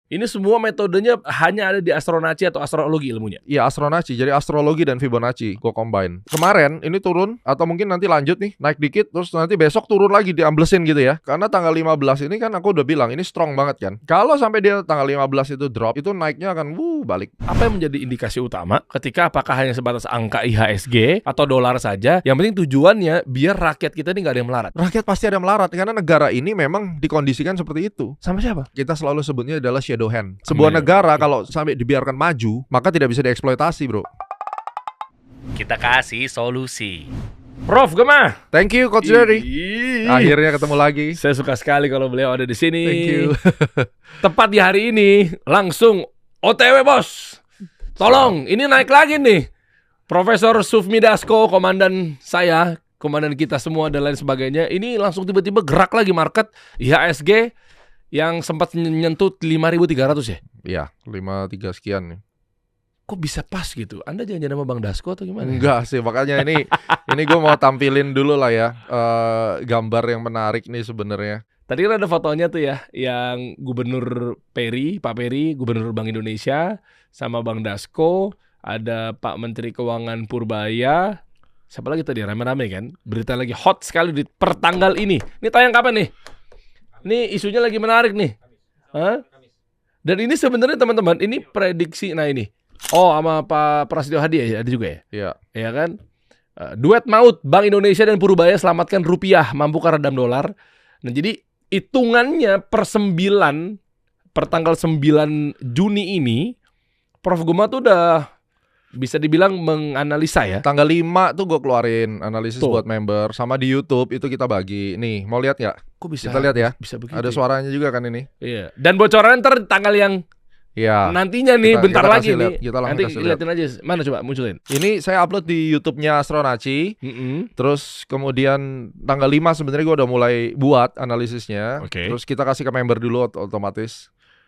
Ini semua metodenya hanya ada di Astronaci atau astrologi ilmunya? Iya, Astronaci. Jadi astrologi dan Fibonacci gue combine. Kemarin ini turun atau mungkin nanti lanjut nih, naik dikit terus nanti besok turun lagi diamblesin gitu ya. Karena tanggal 15 ini kan aku udah bilang ini strong banget kan. Kalau sampai dia tanggal 15 itu drop, itu naiknya akan balik. Apa yang menjadi indikasi utama ketika apakah hanya sebatas angka IHSG atau dolar saja? Yang penting tujuannya biar rakyat kita ini nggak ada yang melarat. Rakyat pasti ada yang melarat karena negara ini memang dikondisikan seperti itu. Sama siapa? Kita selalu sebutnya adalah shadow hand. Sebuah negara kalau sampai dibiarkan maju, maka tidak bisa dieksploitasi, bro. Kita kasih solusi. Prof Gemma. Thank you Coach Jerry. Akhirnya ketemu lagi. Saya suka sekali kalau beliau ada di sini. Thank you. Tepat di hari ini langsung OTW bos. Tolong, ini naik lagi nih. Profesor Sufmi Dasko, komandan saya, komandan kita semua dan lain sebagainya. Ini langsung tiba-tiba gerak lagi market IHSG yang sempat nyentuh 5.300 ya? Iya, 53 sekian nih. Kok bisa pas gitu? Anda jangan nama Bang Dasko atau gimana? Enggak sih, makanya ini gue mau tampilin dulu lah ya gambar yang menarik nih sebenarnya. Tadi kan ada fotonya tuh ya, yang Gubernur Peri, Pak Peri, Gubernur Bank Indonesia, sama Bang Dasko, ada Pak Menteri Keuangan Purbaya, siapa lagi tadi rame-rame kan? Berita lagi hot sekali di pertanggal ini. Ini tayang kapan nih? Ini isunya lagi menarik nih. Hah? Dan ini sebenarnya teman-teman, ini prediksi, nah ini. Oh, sama Pak Prasetyo Hadi ya, ada juga ya? Iya. Ya kan? Duet maut, Bank Indonesia dan Purbaya selamatkan rupiah, mampu redam dolar. Nah, jadi hitungannya per tanggal 9 Juni ini, Prof Guma tuh udah bisa dibilang menganalisa ya. Tanggal 5 tuh gue keluarin analisis Tuh. buat member. Sama di YouTube itu kita bagi. Nih, mau lihat nggak? Kok bisa? Kita lihat ya. Bisa begitu. Ada suaranya juga kan ini. Iya. Dan bocoran ntar tanggal yang Iya. nantinya nih, bentar kita lagi kasih nih. lihat. Kita langsung Nanti kasih lihat. liatin aja. Mana coba munculin. Ini saya upload di YouTube-nya Astronaci. Terus kemudian tanggal 5 sebenarnya gue udah mulai buat analisisnya. Oke. Terus kita kasih ke member dulu otomatis.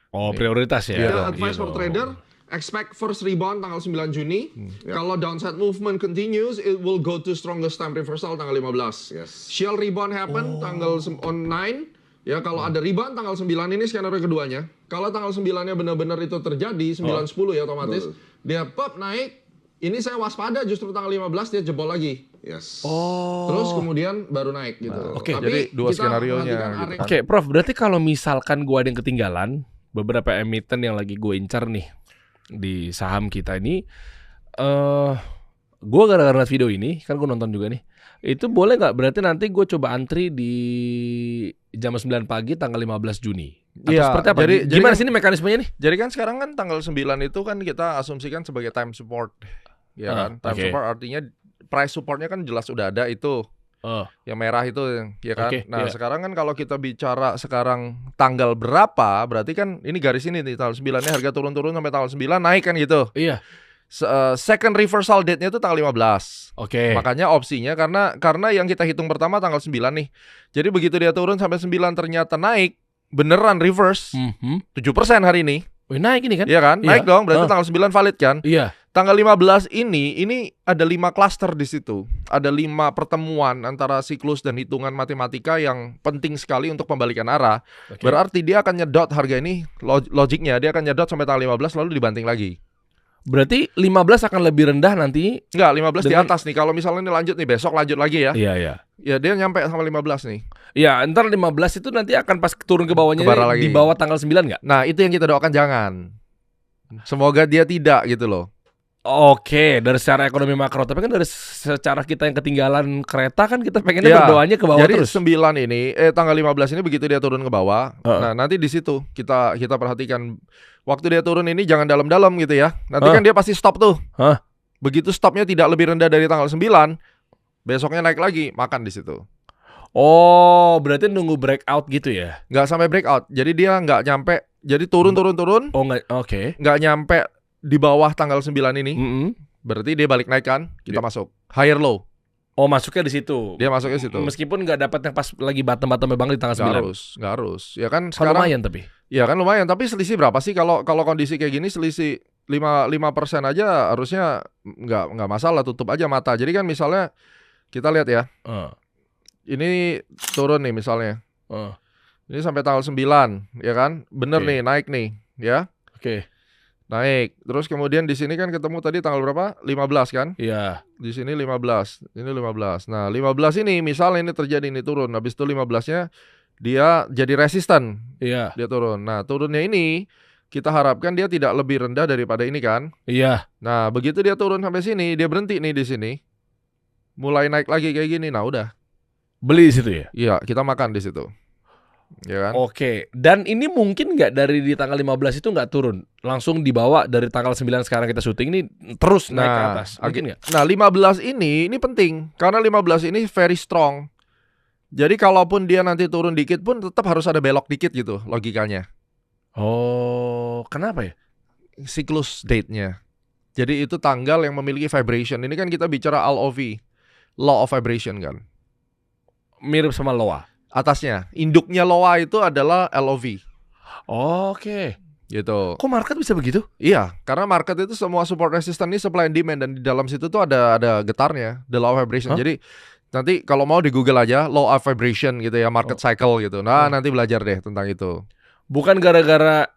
Oh, prioritas ya. Iya. Advice for trader, expect first rebound tanggal 9 Juni. Kalau downside movement continues, it will go to strongest time reversal tanggal 15. Shell rebound happen tanggal on 9. Ya, kalau ada rebound tanggal 9 ini skenario keduanya. Kalau tanggal 9-nya benar-benar itu terjadi, 9-10 ya otomatis. Dia pop naik, ini saya waspada justru tanggal 15 dia jebol lagi. Terus kemudian baru naik gitu. Oke, Tapi jadi dua kita skenarionya perhatikan gitu. area- Oke, Prof, berarti kalau misalkan gue ada yang ketinggalan, beberapa emiten yang lagi gue incar nih di saham kita ini, gue gara-gara liat video ini, kan gue nonton juga nih, itu boleh nggak? Berarti nanti gue coba antri di jam 9 pagi tanggal 15 Juni. Atau Iya, seperti apa? jadi Gimana kan- sih ini mekanismenya nih? Jadi kan sekarang kan tanggal 9 itu kan kita asumsikan sebagai time support. Ya kan? Time oke. support artinya price supportnya kan jelas udah ada itu. Yang merah itu ya kan. Oke, Nah, iya. sekarang kan kalau kita bicara sekarang tanggal berapa, berarti kan ini garis ini nih tanggal 9-nya harga turun-turun sampai tanggal 9 naik kan gitu. Iya. Second reversal date-nya itu tanggal 15. Oke. Makanya opsinya karena yang kita hitung pertama tanggal 9 nih. Jadi begitu dia turun sampai 9 ternyata naik, beneran reverse 7% hari ini. Wih, naik ini kan? Iya kan? Naik dong, berarti tanggal 9 valid kan? Iya. Tanggal 15 ini ada 5 cluster di situ. Ada 5 pertemuan antara siklus dan hitungan matematika yang penting sekali untuk pembalikan arah. Oke. Berarti dia akan nyedot harga ini, logiknya dia akan nyedot sampai tanggal 15 lalu dibanting lagi. Berarti 15 akan lebih rendah nanti. Enggak, 15 di Dengan- atas nih. Kalau misalnya ini lanjut nih, besok lanjut lagi ya. Iya, iya. Ya dia nyampe sama 15 nih. Iya, ntar 15 itu nanti akan pas turun ke bawahnya Ke bawah ini, lagi. di bawah tanggal 9 nggak? Nah, itu yang kita doakan jangan. Semoga dia tidak gitu loh. Oke, dari secara ekonomi makro, tapi kan dari secara kita yang ketinggalan kereta kan kita pengennya Ya, berdoanya ke bawah jadi terus. 9 ini tanggal 15 ini begitu dia turun ke bawah. Nah, nanti di situ kita perhatikan waktu dia turun ini jangan dalam-dalam gitu ya. Nanti kan dia pasti stop tuh. Begitu stopnya tidak lebih rendah dari tanggal 9, besoknya naik lagi, makan di situ. Oh, berarti nunggu breakout gitu ya? Nggak sampai breakout. Jadi dia nggak nyampe. Jadi turun. Oh, nggak, oke. Nggak nyampe di bawah tanggal 9 ini. Berarti dia balik naik kan, kita masuk higher low. Oh, masuknya di situ. Dia masuknya situ. Meskipun nggak dapat yang pas lagi bottom-bottomnya banget di tanggal 9. Nggak harus. Ya kan Kan sekarang. lumayan tapi. Ya kan lumayan. Tapi selisih berapa sih kalau kondisi kayak gini selisih 5% aja harusnya nggak masalah, tutup aja mata. Jadi kan misalnya kita lihat ya, ini turun nih misalnya. Ini sampai tanggal 9, ya kan? Bener Oke. nih, naik nih. ya. Oke. Naik. Terus kemudian di sini kan ketemu tadi tanggal berapa? 15 kan? Iya. Di sini 15. Ini 15. Nah, 15 ini misalnya ini terjadi ini turun. Habis itu 15-nya dia jadi resisten. Iya. Dia turun. Nah, turunnya ini kita harapkan dia tidak lebih rendah daripada ini kan? Iya. Nah, begitu dia turun sampai sini, dia berhenti nih di sini. Mulai naik lagi kayak gini. Nah, udah. Beli di situ ya? Iya, kita makan di situ. Ya kan? Oke. Dan ini mungkin nggak dari di tanggal 15 itu nggak turun? Langsung dibawa dari tanggal 9 sekarang kita syuting ini terus naik ke atas. Mungkin nggak? Nah, 15 ini penting. Karena 15 ini very strong. Jadi kalaupun dia nanti turun dikit pun tetap harus ada belok dikit gitu logikanya. Oh, kenapa ya? Siklus date-nya. Jadi itu tanggal yang memiliki vibration. Ini kan kita bicara LOV, law of vibration kan. Mirip sama Loa. Atasnya, induknya Loa itu adalah LOV. Oke. Gitu. Kok market bisa begitu? Iya, karena market itu semua support resistance ini supply and demand, dan di dalam situ tuh ada getarnya, the law of vibration. Jadi nanti kalau mau di Google aja law of vibration gitu ya, market cycle gitu. Nah, nanti belajar deh tentang itu. Bukan gara-gara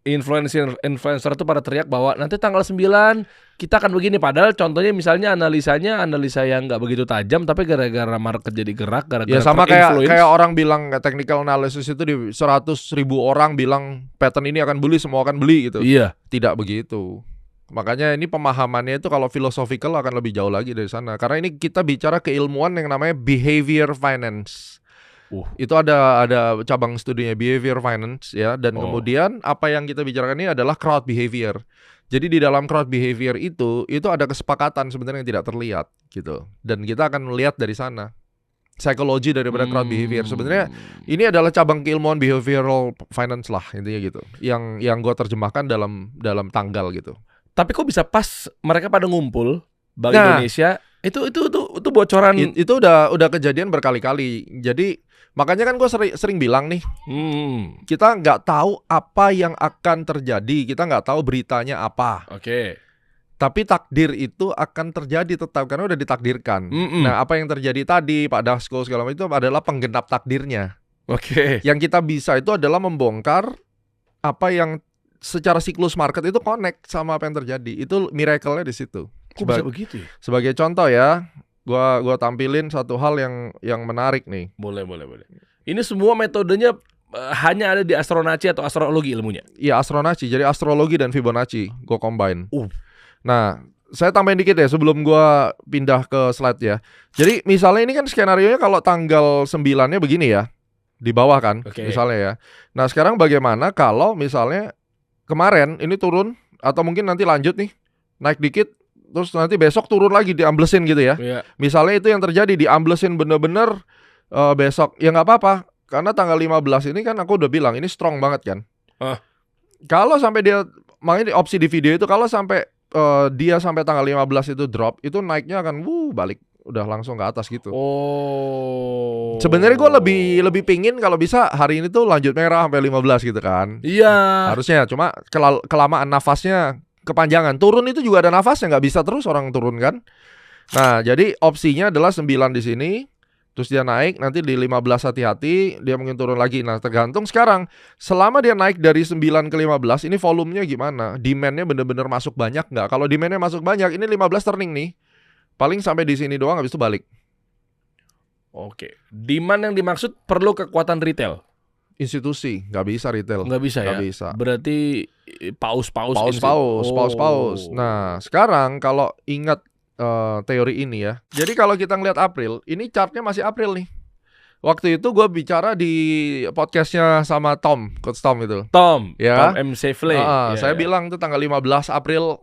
influencer itu pada teriak bahwa nanti tanggal 9 kita akan begini, padahal contohnya misalnya analisa yang nggak begitu tajam, tapi gara-gara market jadi gerak, gara-gara ya sama kayak orang bilang technical analysis itu di 100.000 orang bilang pattern ini akan bullish, semua akan beli gitu. Iya. Tidak begitu. Makanya ini pemahamannya itu kalau philosophical akan lebih jauh lagi dari sana. Karena ini kita bicara keilmuan yang namanya behavior finance. Itu ada cabang studinya behavior finance ya, dan kemudian apa yang kita bicarakan ini adalah crowd behavior. Jadi di dalam crowd behavior itu ada kesepakatan sebenarnya yang tidak terlihat gitu. Dan kita akan melihat dari sana psikologi daripada crowd behavior. Sebenarnya ini adalah cabang keilmuan behavioral finance lah intinya gitu. Yang gue terjemahkan dalam tanggal gitu. Tapi kok bisa pas mereka pada ngumpul Bank Indonesia itu bocoran. Itu udah kejadian berkali-kali. Jadi makanya kan gue sering bilang nih, kita nggak tahu apa yang akan terjadi, kita nggak tahu beritanya apa. Oke. Tapi takdir itu akan terjadi tetap karena udah ditakdirkan. Nah, apa yang terjadi tadi Pak Dasko segala macam itu adalah penggenap takdirnya. Oke. Yang kita bisa itu adalah membongkar apa yang secara siklus market itu connect sama apa yang terjadi. Itu miracle-nya di situ. Kok bisa begitu ya? Sebagai contoh ya, gua tampilin satu hal yang menarik nih. Boleh. Ini semua metodenya hanya ada di astronaci atau astrologi ilmunya? Iya, astronaci. Jadi astrologi dan Fibonacci gua combine. Nah, saya tambahin dikit ya sebelum gua pindah ke slide ya. Jadi misalnya ini kan skenarionya kalau tanggal 9-nya begini ya. Di bawah kan, misalnya ya. Nah, sekarang bagaimana kalau misalnya kemarin ini turun atau mungkin nanti lanjut nih, naik dikit, terus nanti besok turun lagi diamblesin gitu ya. Misalnya itu yang terjadi, diamblesin bener-bener besok. Ya nggak apa-apa, karena tanggal 15 ini kan aku udah bilang ini strong banget kan. Kalau sampai dia, makanya di opsi di video itu kalau sampai dia sampai tanggal 15 itu drop, itu naiknya akan balik, udah langsung ke atas gitu. Sebenarnya gue lebih pingin kalau bisa hari ini tuh lanjut merah sampai 15 gitu kan. Iya. Harusnya, cuma kelamaan nafasnya kepanjangan. Turun itu juga ada nafasnya, nggak bisa terus orang turun kan. Nah, jadi opsinya adalah 9 di sini, terus dia naik, nanti di 15 hati-hati, dia mungkin turun lagi. Nah, tergantung sekarang, selama dia naik dari 9 ke 15, ini volumenya gimana? Demand-nya bener-bener masuk banyak nggak? Kalau demand-nya masuk banyak, ini 15 turning nih, paling sampai di sini doang, habis itu balik. Oke, demand yang dimaksud perlu kekuatan retail? Institusi, nggak bisa retail. Nggak bisa ya? Bisa. Berarti paus. Nah, sekarang kalau ingat teori ini ya. Jadi kalau kita ngeliat April, ini chartnya masih April nih. Waktu itu gue bicara di podcastnya sama Coach Tom itu. Tom ya? Tom MC Flay. Saya bilang itu tanggal 15 April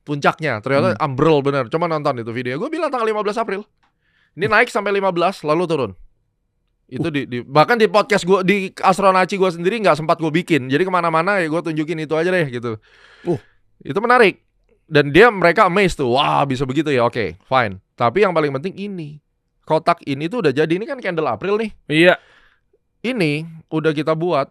puncaknya. Ternyata ambrol bener. Coba nonton itu video. Gue bilang tanggal 15 April. Ini naik sampai 15 lalu turun. Itu bahkan di podcast gue, di astronaci gue sendiri nggak sempat gue bikin. Jadi kemana-mana ya gue tunjukin itu aja deh gitu. Itu menarik. Dan mereka amazed tuh. Wah, bisa begitu ya. Oke, fine. Tapi yang paling penting ini. Kotak ini tuh udah jadi. Ini kan candle April nih. Iya. Ini udah kita buat.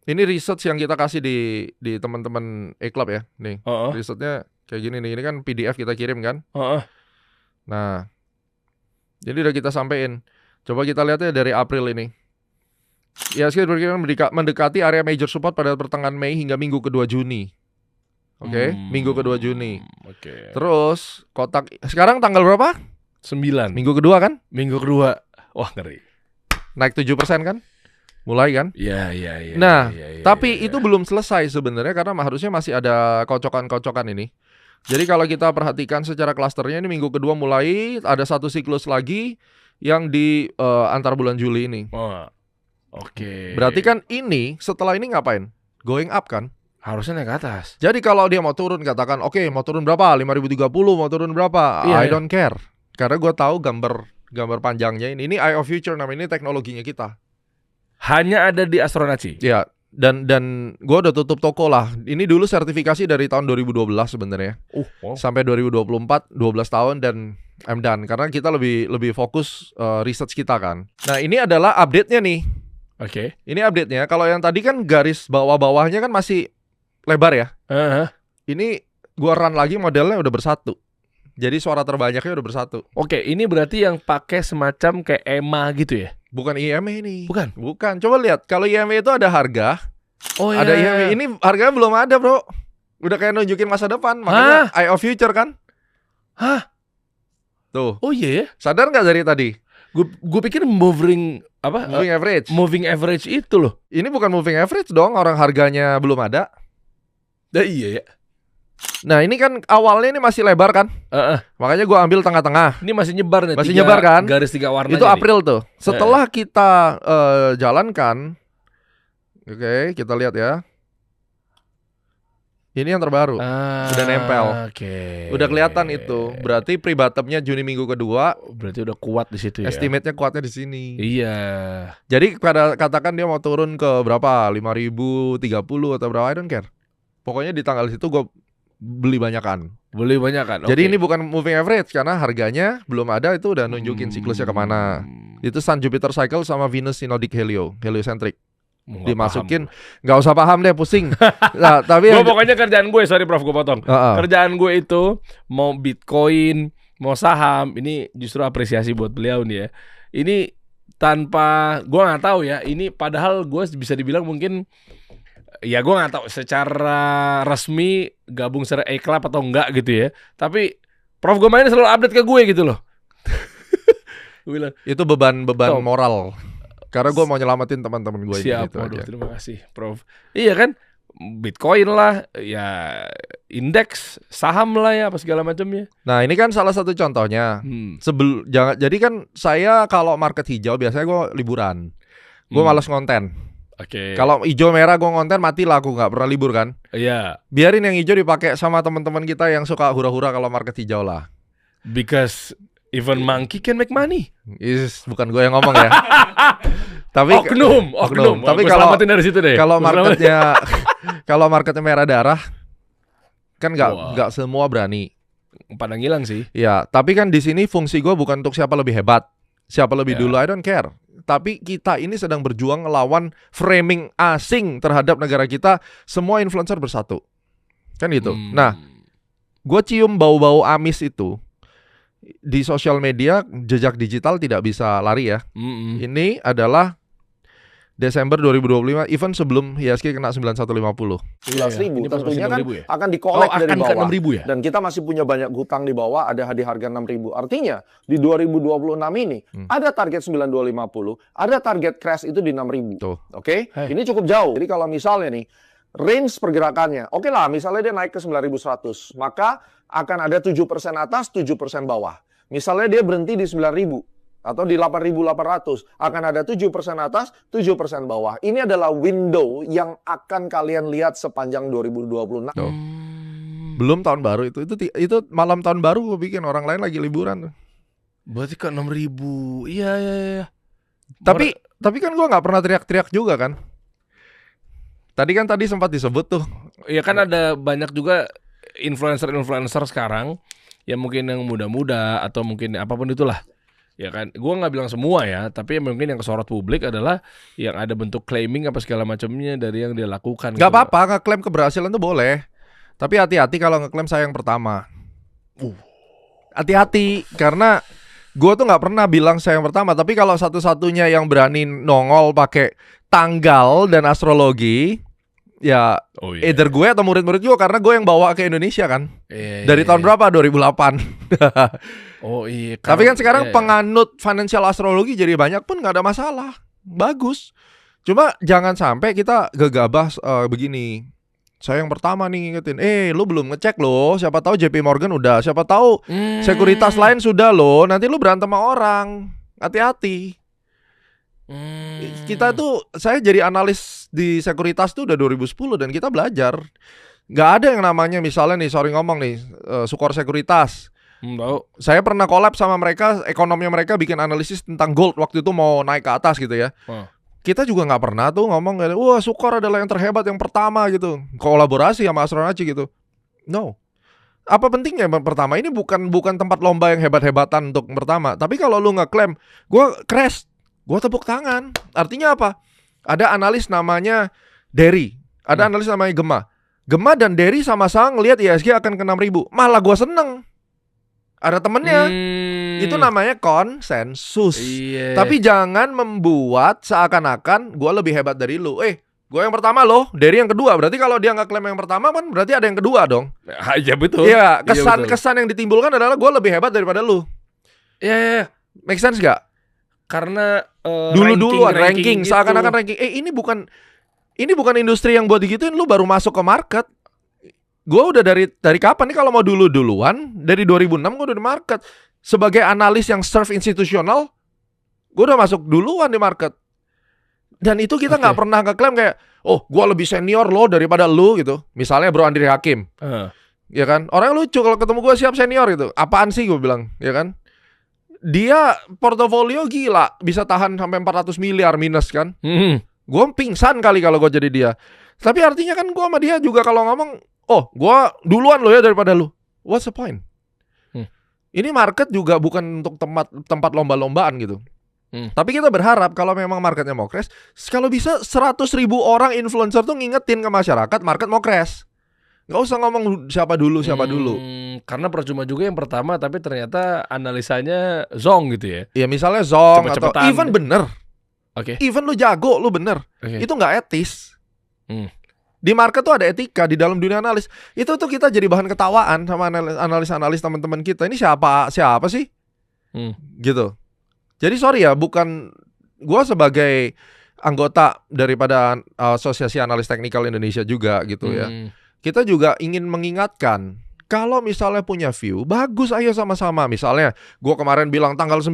Ini research yang kita kasih di teman-teman E-Club ya. Nih, researchnya kayak gini nih. Ini kan PDF kita kirim kan. Nah, jadi udah kita sampein. Coba kita lihat ya dari April ini. IHSG diperkirakan mendekati area major support pada pertengahan Mei hingga minggu kedua Juni. Oke, minggu kedua Juni. Oke. Terus kotak sekarang tanggal berapa? 9. Minggu kedua kan? Minggu kedua. Wah, ngeri. Naik 7% kan? Mulai kan? Iya. Nah, ya, tapi itu belum selesai sebenarnya karena harusnya masih ada kocokan-kocokan ini. Jadi kalau kita perhatikan secara klasternya ini minggu kedua mulai ada satu siklus lagi yang di antar bulan Juli ini. Oh, oke. Berarti kan ini setelah ini ngapain? Going up kan? Harusnya naik ke atas. Jadi kalau dia mau turun katakan oke, mau turun berapa? 5.030 mau turun berapa? I don't care. Karena gue tahu gambar panjangnya ini Eye of Future namanya, ini teknologinya kita. Hanya ada di Astronaci. Ya, dan gue udah tutup toko lah. Ini dulu sertifikasi dari tahun 2012 sebenarnya. Sampai 2024, 12 tahun dan I'm done. Karena kita lebih fokus research kita kan. Nah, ini adalah update-nya nih. Oke. Ini update-nya. Kalau yang tadi kan garis bawah-bawahnya kan masih lebar ya. Ini gua run lagi modelnya udah bersatu. Jadi suara terbanyaknya udah bersatu. Oke, ini berarti yang pakai semacam kayak EMA gitu ya? Bukan IMA ini. Bukan. Coba lihat. Kalau IMA itu ada harga. Oh ada IMA. Ini harganya belum ada, Bro. Udah kayak nunjukin masa depan. Makanya Eye of Future kan? Hah? Tuh. Oh iya ya? Sadar nggak dari tadi? Gue pikir moving average. Moving average itu loh. Ini bukan moving average dong. Orang harganya belum ada. Iya ya. Nah ini kan awalnya ini masih lebar kan, makanya gue ambil tengah-tengah. Ini masih nyebar nih, masih nyebar kan, garis 3 warna. Itu April tuh. Setelah kita jalankan, oke, kita lihat ya. Ini yang terbaru, udah nempel, udah kelihatan itu. Berarti pre-bottomnya Juni minggu kedua. Berarti udah kuat di situ ya. Estimate-nya kuatnya di sini. Iya. Jadi katakan dia mau turun ke berapa, 5.030 atau berapa, I don't care. Pokoknya di tanggal situ gue beli banyakan. Jadi ini bukan moving average karena harganya belum ada, itu udah nunjukin siklusnya kemana. Itu Sun Jupiter cycle sama Venus synodic heliocentric. Dimasukin, nggak usah paham deh, pusing. Nah, tapi pokoknya kerjaan gue, sorry Prof, gue potong. Kerjaan gue itu mau Bitcoin, mau saham, ini justru apresiasi buat beliau nih ya. Ini tanpa gue nggak tahu ya. Ini padahal gue bisa dibilang mungkin. Ya gue gak tahu secara resmi gabung secara e-club atau enggak gitu ya. Tapi Prof Goma ini selalu update ke gue gitu loh. Gue bilang, itu beban moral. Karena gue mau nyelamatin teman-teman gue. Siap, gitu aja. Terima kasih Prof. Iya kan, Bitcoin lah, ya indeks, saham lah ya, apa segala macamnya. Nah ini kan salah satu contohnya. Jadi kan saya kalau market hijau biasanya gue liburan. Gue malas ngonten. Kalau hijau merah gue ngonten, mati lah, aku nggak pernah libur kan. Iya. Biarin yang hijau dipakai sama teman-teman kita yang suka hura-hura kalau market hijau lah. Because even monkey can make money. Bukan gue yang ngomong ya. Tapi oknum. Tapi kalau marketnya merah darah, kan nggak semua berani. Padang hilang sih. Ya, tapi kan di sini fungsi gue bukan untuk siapa lebih hebat, siapa lebih dulu, I don't care. Tapi kita ini sedang berjuang ngelawan framing asing terhadap negara kita. Semua influencer bersatu, kan gitu. Nah, gue cium bau-bau amis itu di sosial media. Jejak digital tidak bisa lari ya. Ini adalah Desember 2025, even sebelum IHSG kena 9150. 11.000 tentunya kan akan dikolek dari bawah. Ya? Dan kita masih punya banyak hutang di bawah, ada di harga 6.000. Artinya di 2026 ini ada target 9250, ada target crash itu di 6.000. Oke? Ini cukup jauh. Jadi kalau misalnya nih range pergerakannya, oke lah, misalnya dia naik ke 9.100, maka akan ada 7% atas, 7% bawah. Misalnya dia berhenti di 9.000 atau di 8.800, akan ada 7% atas, 7% bawah. Ini adalah window yang akan kalian lihat sepanjang 2026. Belum tahun baru itu malam tahun baru gue bikin, orang lain lagi liburan. Berarti ke 6.000. Iya. Tapi kan gue nggak pernah teriak-teriak juga kan. Tadi sempat disebut tuh. Iya kan ada banyak juga influencer sekarang yang mungkin yang muda-muda atau mungkin apapun itulah. Ya kan, gue nggak bilang semua ya, tapi mungkin yang kesorot publik adalah yang ada bentuk claiming apa segala macamnya dari yang dia lakukan. Gak apa-apa, ngeklaim keberhasilan tuh boleh. Tapi hati-hati kalau ngeklaim saya yang pertama. Hati-hati, karena gue tuh nggak pernah bilang saya yang pertama. Tapi kalau satu-satunya yang berani nongol pakai tanggal dan astrologi ya either gue atau murid-murid gue, karena gue yang bawa ke Indonesia kan. Dari tahun berapa? 2008. Oh iya. Tapi kan sekarang penganut financial astrologi jadi banyak pun nggak ada masalah. Bagus. Cuma jangan sampai kita gegabah begini. Saya yang pertama nih ngingetin, lu belum ngecek loh, siapa tahu JP Morgan udah, siapa tahu sekuritas lain sudah loh, nanti lu berantem sama orang. Hati-hati. Kita tuh, saya jadi analis di sekuritas tuh udah 2010 dan kita belajar. Gak ada yang namanya misalnya nih, sorry ngomong nih, Sukor Sekuritas. Saya pernah collab sama mereka, ekonomnya mereka bikin analisis tentang gold waktu itu mau naik ke atas gitu ya. Kita juga nggak pernah tuh ngomong kayak, wah Sukor adalah yang terhebat yang pertama gitu, kolaborasi sama Astronaci gitu. No. Apa pentingnya pertama? Ini bukan tempat lomba yang hebat-hebatan untuk pertama. Tapi kalau lu ngeklaim, gue crash, gue tepuk tangan. Artinya apa? Ada analis namanya Derry, ada analis namanya Gema dan Derry sama-sama ngelihat IHSG akan ke 6.000. Malah gue seneng. Ada temennya. Itu namanya konsensus. Tapi jangan membuat seakan-akan gue lebih hebat dari lu. Gue yang pertama loh, Derry yang kedua. Berarti kalau dia nggak klaim yang pertama kan berarti ada yang kedua dong. Iya betul. Iya, kesan yang ditimbulkan adalah gue lebih hebat daripada lu. Iya. Make sense gak? Karena dulu-duluan ranking gitu. Seakan-akan ranking. Ini bukan industri yang buat digituin. Lu baru masuk ke market. Gue udah dari kapan nih, kalau mau duluan dari 2006 gue udah di market. Sebagai analis yang serve institusional, gue udah masuk duluan di market. Dan itu kita nggak pernah ngeklaim kayak, oh gue lebih senior loh daripada lu gitu. Misalnya Bro Andri Hakim, ya kan? Orang lucu kalau ketemu gue siap senior gitu. Apaan sih gue bilang, ya kan? Dia portofolio gila, bisa tahan sampai 400 miliar minus kan? Gue pingsan kali kalau gue jadi dia. Tapi artinya kan gue sama dia juga kalau ngomong, oh gue duluan lo ya daripada lu. What's the point? Ini market juga bukan untuk tempat lomba-lombaan gitu. Tapi kita berharap kalau memang marketnya mau crash, kalau bisa 100.000 orang influencer tuh ngingetin ke masyarakat market mau crash. Gak usah ngomong siapa dulu. Karena percuma juga yang pertama, tapi ternyata analisanya zong gitu ya. Ya misalnya zong atau even bener. Even lu jago, lu bener. Itu gak etis. Di market tuh ada etika, di dalam dunia analis. Itu tuh kita jadi bahan ketawaan sama analis-analis teman-teman kita. Ini siapa sih? Gitu. Jadi sorry ya, bukan gua sebagai anggota daripada Asosiasi Analis Teknikal Indonesia juga gitu ya. Kita juga ingin mengingatkan, kalau misalnya punya view, bagus ayo sama-sama. Misalnya gua kemarin bilang tanggal 9.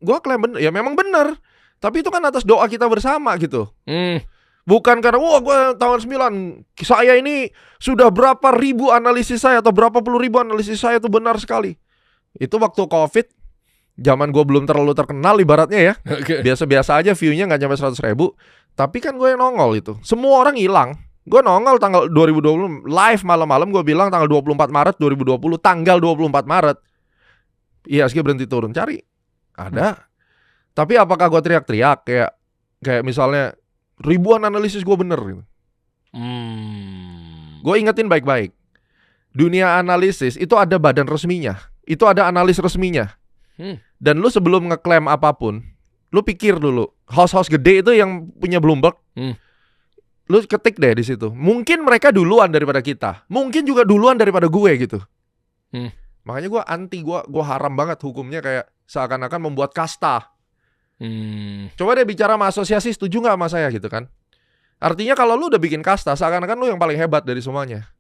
Gua klaim bener, ya memang bener. Tapi itu kan atas doa kita bersama gitu. Bukan karena gue tanggal 9 saya ini sudah berapa ribu analisis saya atau berapa puluh ribu analisis saya itu benar sekali. Itu waktu COVID, zaman gue belum terlalu terkenal ibaratnya ya. Biasa-biasa aja view-nya gak nyampe 100.000. Tapi kan gue yang nongol itu. Semua orang hilang. Gue nongol tanggal 2020 live malam-malam, gue bilang tanggal 24 Maret 2020, tanggal 24 Maret IHSG berhenti turun. Cari. Ada. Tapi apakah gue teriak-teriak kayak misalnya ribuan analisis gue bener gitu. Gue ingetin baik-baik. Dunia analisis itu ada badan resminya. Itu ada analis resminya. Dan lu sebelum ngeklaim apapun, lu pikir dulu. House-house gede itu yang punya Bloomberg. Lu ketik deh di situ. Mungkin mereka duluan daripada kita. Mungkin juga duluan daripada gue gitu. Makanya gue anti, gue haram banget hukumnya kayak seakan-akan membuat kasta. Coba deh bicara sama asosiasi, setuju gak sama saya gitu kan? Artinya kalau lu udah bikin kasta, seakan-akan lu yang paling hebat dari semuanya.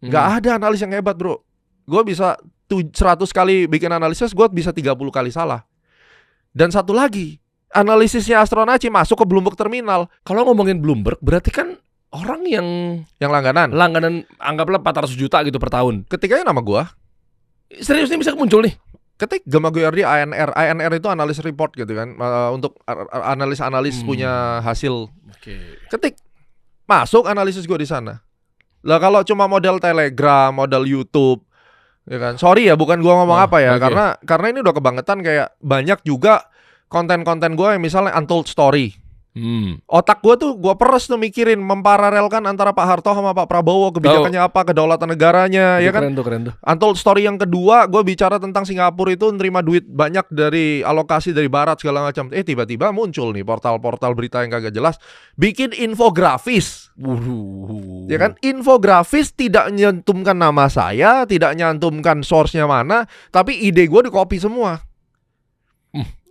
Gak ada analis yang hebat bro. Gue bisa 100 kali bikin analisis, gue bisa 30 kali salah. Dan satu lagi, analisisnya Astronaci masuk ke Bloomberg Terminal. Kalau ngomongin Bloomberg, berarti kan orang yang langganan anggaplah 400 juta gitu per tahun. Ketikanya nama gue. Serius nih bisa muncul nih? Ketik Gema Goyardi ANR itu analis report gitu kan, untuk analis punya hasil. Ketik masuk analisis gue di sana. Lah kalau cuma model Telegram, model YouTube, ya kan. Sorry ya, bukan gue ngomong apa ya, karena ini udah kebangetan. Kayak banyak juga konten-konten gue yang misalnya untold story. Otak gue tuh gue peres tuh mikirin memparalelkan antara Pak Harto sama Pak Prabowo, kebijakannya apa, kedaulatan negaranya, ya kan? Keren tuh. Untold story yang kedua, gue bicara tentang Singapura itu nerima duit banyak dari alokasi dari Barat segala macam. Tiba-tiba muncul nih portal-portal berita yang kagak jelas, bikin infografis. Ya kan? Infografis tidak nyantumkan nama saya, tidak nyantumkan source-nya mana, tapi ide gue di-copy semua.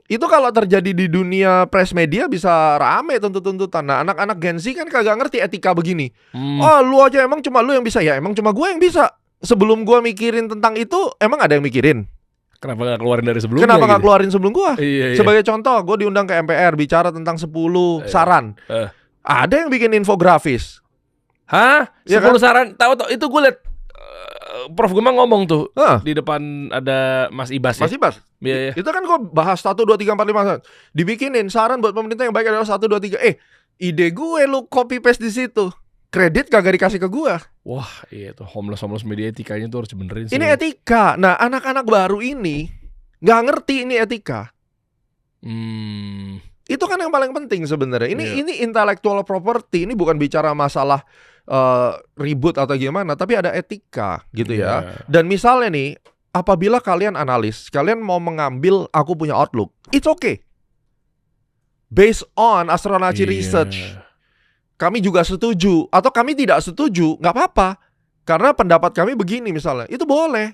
Itu kalau terjadi di dunia press media bisa rame tuntut-tuntutan. Nah, anak-anak Gen Z kan kagak ngerti etika begini. Oh, lu aja emang cuma lu yang bisa. Ya emang cuma gue yang bisa. Sebelum gue mikirin tentang itu, emang ada yang mikirin. Kenapa gak keluarin dari sebelumnya? Kenapa gak keluarin sebelum gue? Iya. Sebagai contoh, gue diundang ke MPR bicara tentang 10 saran. Ada yang bikin infografis. Hah? 10 Ya kan? saran? Tahu itu gue liat Prof Gema ngomong tuh di depan ada Mas Ibas ya? Mas Ibas? Iya. Itu kan gue bahas 1, 2, 3, 4, 5 dibikinin saran buat pemerintah yang baik adalah 1, 2, 3. Ide gue lu copy paste di situ. Kredit kagak dikasih ke gue. Wah, iya tuh homeless media etikanya tuh harus benerin sih. Ini etika. Nah, anak-anak baru ini nggak ngerti ini etika. Itu kan yang paling penting sebenarnya. Ini intellectual property. Ini bukan bicara masalah ribut atau gimana, tapi ada etika gitu ya. Dan misalnya nih, apabila kalian analis, kalian mau mengambil aku punya outlook, it's okay. Based on Astronaci research, kami juga setuju atau kami tidak setuju, nggak apa-apa. Karena pendapat kami begini misalnya, itu boleh.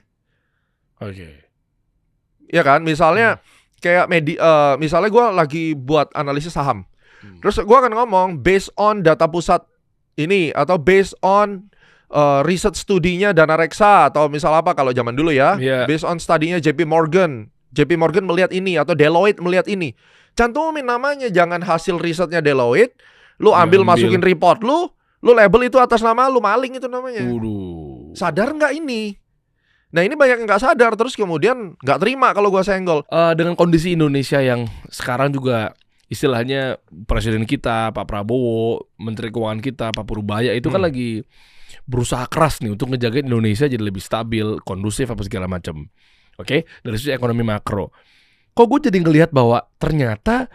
Oke. Ya kan, misalnya kayak misalnya gue lagi buat analisis saham, terus gue akan ngomong based on data pusat ini atau based on research studinya Dana Reksa atau misal apa kalau zaman dulu ya, based on studinya JP Morgan melihat ini atau Deloitte melihat ini. Cantumin namanya, jangan hasil risetnya Deloitte, lu ambil masukin report lu label itu atas nama lu, maling itu namanya. Sadar nggak ini? Nah ini banyak yang nggak sadar, terus kemudian nggak terima kalau gua senggol. Dengan kondisi Indonesia yang sekarang juga istilahnya presiden kita, Pak Prabowo, Menteri Keuangan kita, Pak Purbaya itu kan lagi berusaha keras nih untuk ngejagain Indonesia jadi lebih stabil, kondusif apa segala macam. Oke, dari sisi ekonomi makro. Kok gue jadi ngelihat bahwa ternyata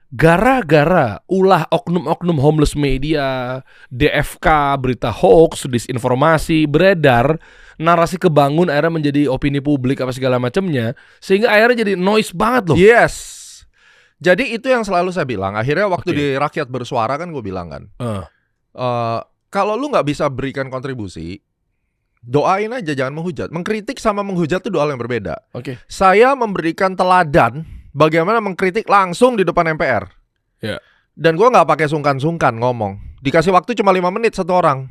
gara-gara ulah oknum-oknum homeless media, DFK, berita hoax, disinformasi beredar, narasi kebangun akhirnya menjadi opini publik apa segala macamnya, sehingga akhirnya jadi noise banget loh. Yes. Jadi itu yang selalu saya bilang. Akhirnya waktu di Rakyat Bersuara kan gue bilang kan, kalau lu nggak bisa berikan kontribusi, doain aja, jangan menghujat. Mengkritik sama menghujat itu dua hal yang berbeda. Saya memberikan teladan bagaimana mengkritik langsung di depan MPR. Dan gue nggak pakai sungkan-sungkan ngomong. Dikasih waktu cuma 5 menit satu orang.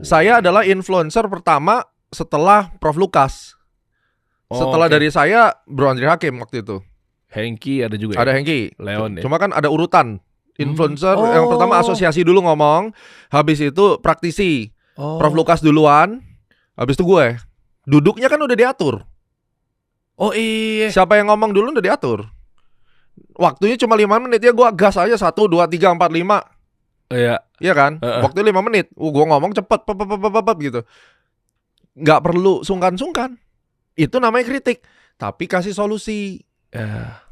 Saya adalah influencer pertama setelah Prof Lukas. Setelah dari saya Bro Andri Hakim waktu itu. Hengki ada juga. Ada Hengki. Leon ya. Cuma kan ada urutan. Influencer yang pertama asosiasi dulu ngomong, habis itu praktisi. Prof Lukas duluan, habis itu gue. Duduknya kan udah diatur. Oh iya. Siapa yang ngomong dulu udah diatur. Waktunya cuma 5 menit ya, gue gas aja 1, 2, 3, 4, 5. Iya kan? Waktu 5 menit. Gue ngomong cepet gitu. Nggak perlu sungkan-sungkan. Itu namanya kritik. Tapi kasih solusi.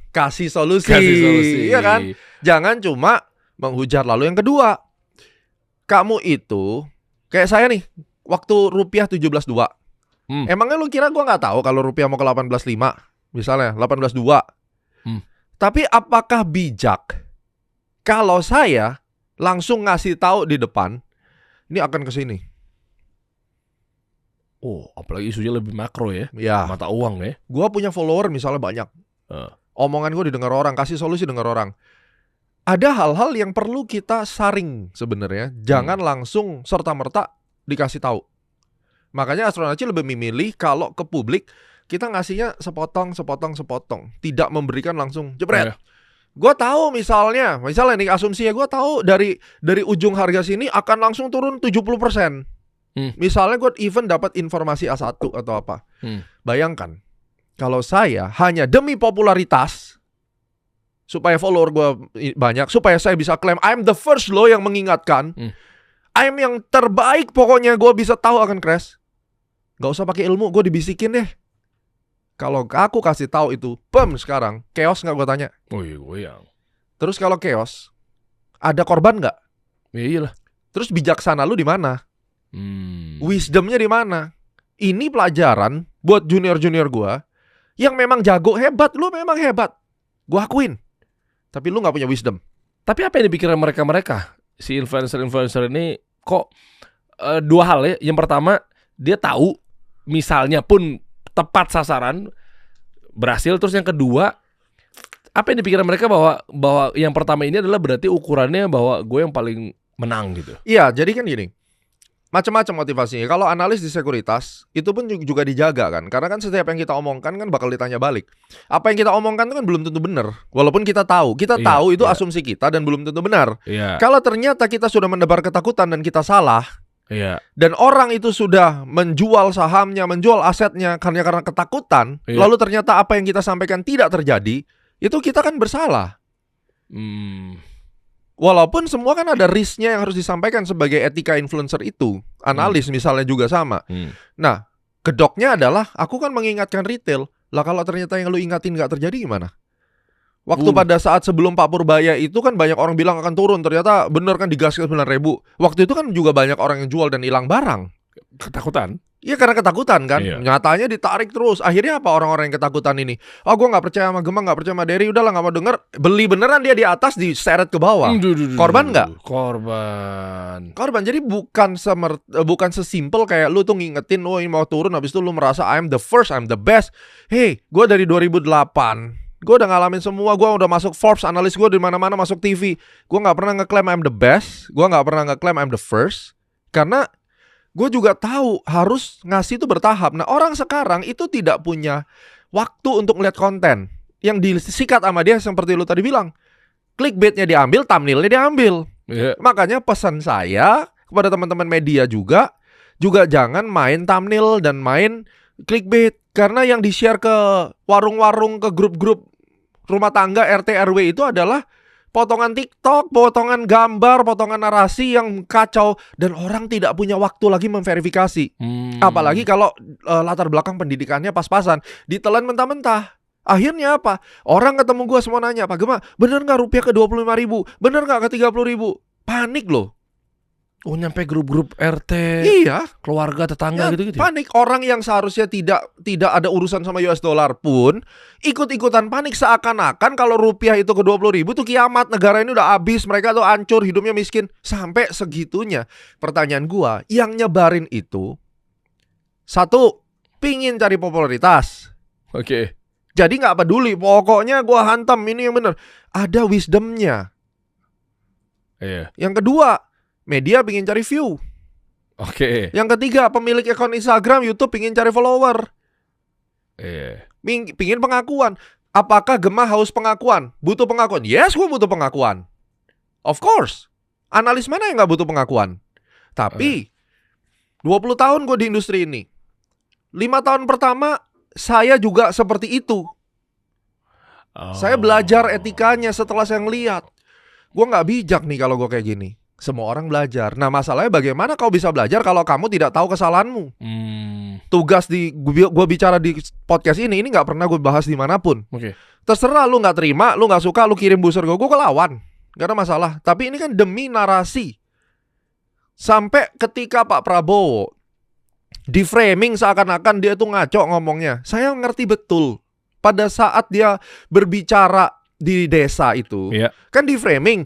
Kasih solusi. Iya kan? Jangan cuma menghujat. Lalu yang kedua, kamu itu kayak saya nih, waktu rupiah 17.2. Emangnya lu kira gue nggak tahu kalau rupiah mau ke 18.5, misalnya 18.2. Tapi apakah bijak kalau saya langsung ngasih tahu di depan, ini akan ke sini? Apalagi isunya lebih makro ya. Mata uang ya. Gue punya follower misalnya banyak. Omongan gue didengar orang, kasih solusi dengar orang. Ada hal-hal yang perlu kita saring sebenarnya. Jangan langsung serta-merta dikasih tahu. Makanya Astronaci lebih memilih kalau ke publik kita ngasihnya sepotong. Tidak memberikan langsung jebret. Gue tahu misalnya nih asumsinya, gue tahu dari ujung harga sini akan langsung turun 70%. Misalnya gue even dapat informasi A1 atau apa. Bayangkan kalau saya hanya demi popularitas, supaya follower gue banyak, supaya saya bisa klaim I'm the first loh yang mengingatkan, I'm yang terbaik pokoknya, gue bisa tahu akan crash. Gak usah pakai ilmu, gue dibisikin deh. Kalau aku kasih tahu itu, sekarang chaos nggak gue tanya. Goyang. Terus kalau chaos, ada korban nggak? Iyalah. Terus bijaksana lu di mana? Wisdomnya di mana? Ini pelajaran buat junior-junior gua yang memang jago hebat. Lu memang hebat, gua akuin. Tapi lu nggak punya wisdom. Tapi apa yang dipikiran mereka si influencer ini kok dua hal ya. Yang pertama, dia tahu misalnya pun tepat sasaran berhasil. Terus yang kedua, apa yang dipikiran mereka bahwa yang pertama ini adalah berarti ukurannya bahwa gue yang paling menang gitu. Iya, jadi kan gini. Macam-macam motivasinya. Kalau analis di sekuritas itu pun juga dijaga kan. Karena kan setiap yang kita omongkan kan bakal ditanya balik. Apa yang kita omongkan itu kan belum tentu benar. Walaupun kita tahu tahu itu asumsi kita dan belum tentu benar. Kalau ternyata kita sudah menebar ketakutan dan kita salah, dan orang itu sudah menjual sahamnya, menjual asetnya karena ketakutan, lalu ternyata apa yang kita sampaikan tidak terjadi, itu kita kan bersalah. Walaupun semua kan ada risknya yang harus disampaikan sebagai etika influencer itu. Analis misalnya juga sama. Nah, kedoknya adalah aku kan mengingatkan retail. Lah kalau ternyata yang lu ingatin nggak terjadi gimana? Waktu pada saat sebelum Pak Purbaya itu kan banyak orang bilang akan turun. Ternyata bener kan digas ke 9.000. Waktu itu kan juga banyak orang yang jual dan hilang barang. Ketakutan. Iya karena ketakutan kan. Nyatanya ditarik terus. Akhirnya apa orang-orang yang ketakutan ini? Oh gue gak percaya sama Gemma, gak percaya sama Derry. Udahlah gak mau denger. Beli beneran dia di atas, diseret ke bawah. Korban gak? Korban. Jadi bukan sesimpel kayak lu tuh ngingetin, oh ini mau turun, habis itu lu merasa I'm the first, I'm the best. Hey, gue dari 2008 gue udah ngalamin semua. Gue udah masuk Forbes, analis gue di mana-mana, masuk TV. Gue gak pernah ngeklaim I'm the best. Gue gak pernah ngeklaim I'm the first. Karena gue juga tahu harus ngasih itu bertahap. Nah orang sekarang itu tidak punya waktu untuk melihat konten yang disikat sama dia seperti lu tadi bilang. Clickbaitnya diambil, thumbnailnya diambil. Makanya pesan saya kepada teman-teman media juga jangan main thumbnail dan main clickbait. Karena yang di-share ke warung-warung, ke grup-grup rumah tangga, RT, RW itu adalah potongan TikTok, potongan gambar, potongan narasi yang kacau. Dan orang tidak punya waktu lagi memverifikasi. Apalagi kalau latar belakang pendidikannya pas-pasan. Ditelan mentah-mentah. Akhirnya apa? Orang ketemu gue semua nanya, Pak Gemma, bener gak rupiah ke 25.000? Bener gak ke 30.000? Panik loh. Oh nyampe grup-grup RT, keluarga, tetangga gitu-gitu. Panik. Orang yang seharusnya tidak ada urusan sama US dollar pun ikut-ikutan panik, seakan-akan kalau rupiah itu ke 20.000 tuh kiamat, negara ini udah habis, mereka tuh hancur, hidupnya miskin. Sampai segitunya. Pertanyaan gua, yang nyebarin itu satu, pingin cari popularitas. Jadi gak peduli, pokoknya gua hantam, ini yang bener. Ada wisdomnya. Yang kedua, media pingin cari view. Yang ketiga, pemilik akun Instagram, YouTube pingin cari follower. Pingin pengakuan. Apakah Gemma haus pengakuan? Butuh pengakuan? Yes, gue butuh pengakuan. Of course. Analis mana yang gak butuh pengakuan? Tapi 20 tahun gue di industri ini. 5 tahun pertama saya juga seperti itu. Saya belajar etikanya setelah saya ngeliat. Gue gak bijak nih kalau gue kayak gini. Semua orang belajar. Nah masalahnya bagaimana kau bisa belajar kalau kamu tidak tahu kesalahanmu? Tugas gue bicara di podcast ini gak pernah gue bahas dimanapun. Terserah lu gak terima, lu gak suka, lu kirim booster gue kelawan. Gak ada masalah. Tapi ini kan demi narasi. Sampai ketika Pak Prabowo di framing seakan-akan dia tuh ngaco ngomongnya. Saya ngerti betul. Pada saat dia berbicara di desa itu, kan di framing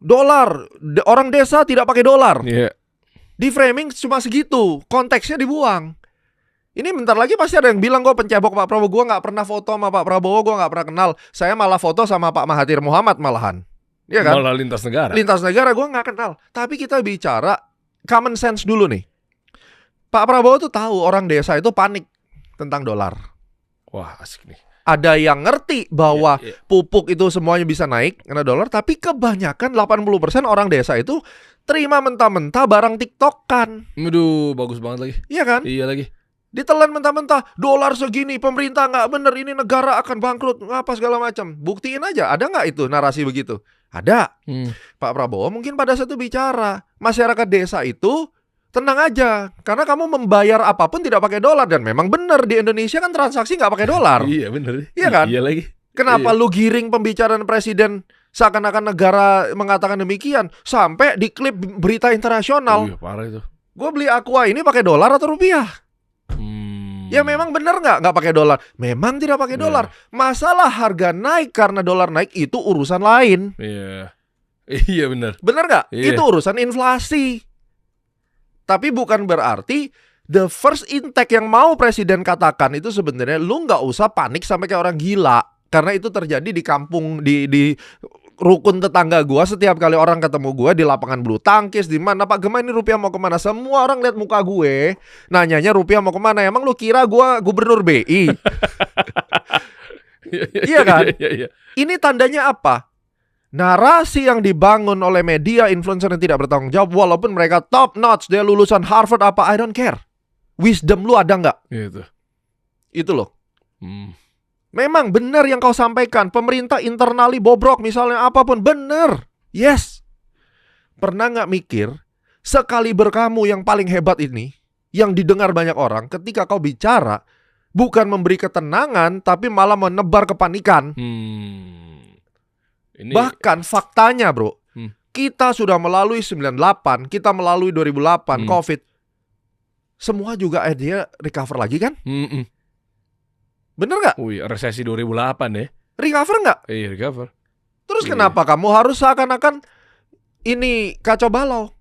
dolar, orang desa tidak pakai dolar. Di framing cuma segitu, konteksnya dibuang. Ini bentar lagi pasti ada yang bilang gue pencebok Pak Prabowo. Gue gak pernah foto sama Pak Prabowo, gue gak pernah kenal. Saya malah foto sama Pak Mahathir Muhammad malahan. Iya kan? Malah lintas negara. Lintas negara gue gak kenal. Tapi kita bicara common sense dulu nih. Pak Prabowo tuh tahu orang desa itu panik tentang dolar. Wah asik nih. Ada yang ngerti bahwa pupuk itu semuanya bisa naik karena dolar, tapi kebanyakan 80% orang desa itu terima mentah-mentah barang TikTok-kan. Aduh, bagus banget lagi. Iya kan? Iya lagi. Ditelan mentah-mentah, dolar segini, pemerintah nggak bener, ini negara akan bangkrut, apa segala macam. Buktiin aja, ada nggak itu narasi begitu? Ada. Pak Prabowo mungkin pada saat itu bicara, masyarakat desa itu tenang aja, karena kamu membayar apapun tidak pakai dolar. Dan memang benar di Indonesia kan transaksi nggak pakai dolar. Iya benar. Iya kan? Iya lagi. Kenapa lu giring pembicaraan presiden Seakan-akan negara mengatakan demikian. Sampai diklip berita internasional. Parah itu. Gue beli Aqua ini pakai dolar atau rupiah? Ya memang benar nggak pakai dolar? Memang tidak pakai dolar. Masalah harga naik karena dolar naik itu urusan lain. Iya benar. Benar nggak? Itu urusan inflasi. Tapi bukan berarti the first intake yang mau presiden katakan itu sebenarnya lu nggak usah panik sampai kayak orang gila. Karena itu terjadi di kampung, di rukun tetangga gua. Setiap kali orang ketemu gua di lapangan bulu tangkis, di mana Pak Gema ini rupiah mau kemana? Semua orang lihat muka gue, nanyanya rupiah mau kemana? Emang lu kira gua gubernur BI? Iya kan? Ini tandanya apa? Narasi yang dibangun oleh media influencer yang tidak bertanggung jawab, walaupun mereka top notch, dia lulusan Harvard apa, I don't care. Wisdom lu ada nggak? Itu loh. Memang benar yang kau sampaikan. Pemerintah internali bobrok misalnya apapun. Benar. Yes. Pernah nggak mikir sekali berkamu yang paling hebat ini, yang didengar banyak orang, ketika kau bicara bukan memberi ketenangan tapi malah menebar kepanikan. Bahkan faktanya bro, kita sudah melalui 98, kita melalui 2008 COVID. Semua juga dia recover lagi kan? Bener nggak? Resesi 2008 ya. Recover nggak? Iya, recover. Terus kenapa kamu harus seakan-akan ini kacau balau?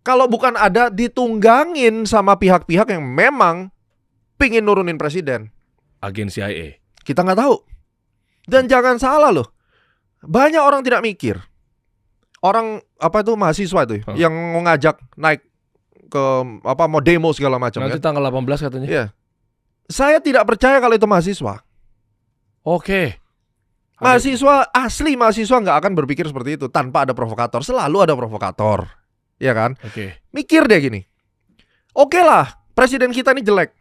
Kalau bukan ada ditunggangin sama pihak-pihak yang memang pingin nurunin presiden. Agen CIA. Kita nggak tahu. Dan jangan salah loh. Banyak orang tidak mikir. Orang apa itu mahasiswa itu yang mau ngajak naik ke apa mau demo segala macam. Nanti tanggal 18 katanya. Iya. Saya tidak percaya kalau itu mahasiswa. Oke. Mahasiswa asli mahasiswa nggak akan berpikir seperti itu tanpa ada provokator. Selalu ada provokator, ya kan? Oke. Mikir deh gini. Oke lah, presiden kita ini jelek.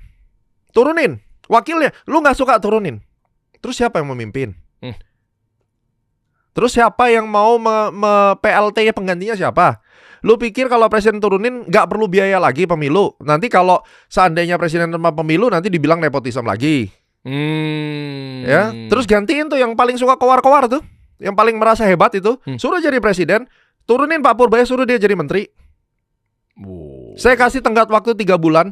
Turunin. Wakilnya, lu nggak suka turunin. Terus siapa yang memimpin? Terus siapa yang mau PLT penggantinya siapa? Lu pikir kalau presiden turunin nggak perlu biaya lagi pemilu? Nanti kalau seandainya presiden tanpa pemilu nanti dibilang nepotisme lagi. Ya, terus gantiin tuh yang paling suka kowar-kowar tuh, yang paling merasa hebat itu, suruh jadi presiden, turunin Pak Purbaya, suruh dia jadi menteri. Saya kasih tenggat waktu 3 bulan.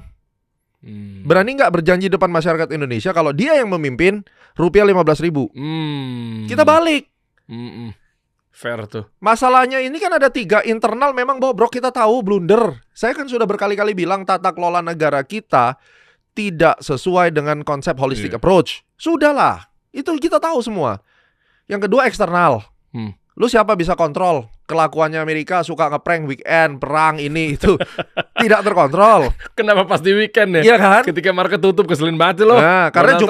Berani nggak berjanji depan masyarakat Indonesia kalau dia yang memimpin rupiah 15.000? Kita balik. Fair tuh. Masalahnya ini kan ada 3 internal memang bobrok, kita tahu blunder. Saya kan sudah berkali-kali bilang tata kelola negara kita tidak sesuai dengan konsep holistic approach. Sudahlah, itu kita tahu semua. Yang kedua eksternal. Lu siapa bisa kontrol? Kelakuannya Amerika suka ngeprank weekend, perang ini itu tidak terkontrol. Kenapa pas di weekend ya? Iya kan? Ketika market tutup keselin banget lo. Nah, karena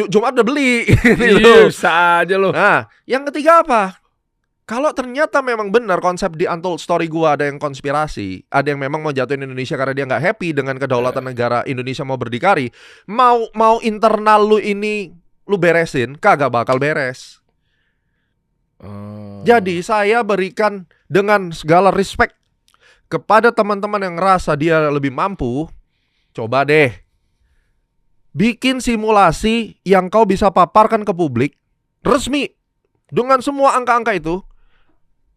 Jumat udah beli. Iya, bisa aja lo. Nah, yang ketiga apa? Kalau ternyata memang benar konsep di Untold Story gua ada yang konspirasi, ada yang memang mau jatuhin Indonesia karena dia nggak happy dengan kedaulatan negara Indonesia mau berdikari, mau internal lu ini lu beresin, kagak bakal beres. Jadi saya berikan dengan segala respect kepada teman-teman yang ngerasa dia lebih mampu, coba deh bikin simulasi yang kau bisa paparkan ke publik resmi dengan semua angka-angka itu.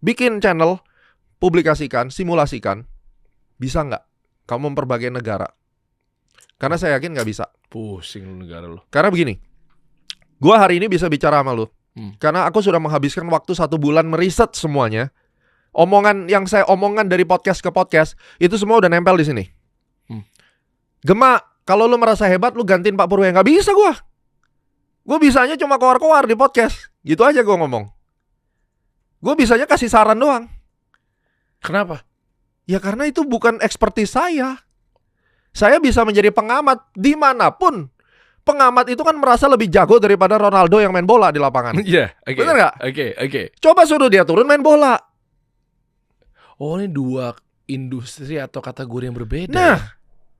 Bikin channel, publikasikan, simulasikan. Bisa nggak kamu memperbaiki negara? Karena saya yakin nggak bisa. Pusing lu negara lu. Karena begini, gua hari ini bisa bicara sama lu karena aku sudah menghabiskan waktu 1 bulan meriset semuanya. Omongan yang saya omongkan dari podcast ke podcast itu semua udah nempel di sini. Gema, kalau lu merasa hebat lu gantiin Pak Purbaya. Nggak bisa gua. Gua bisanya cuma kowar-kowar di podcast. Gitu aja gua ngomong. Gue bisanya kasih saran doang. Kenapa? Ya karena itu bukan expertise saya. Saya bisa menjadi pengamat dimanapun. Pengamat itu kan merasa lebih jago daripada Ronaldo yang main bola di lapangan. Iya, oke. Bener gak? Oke. Coba suruh dia turun main bola. Oh, ini 2 industri atau kategori yang berbeda. Nah,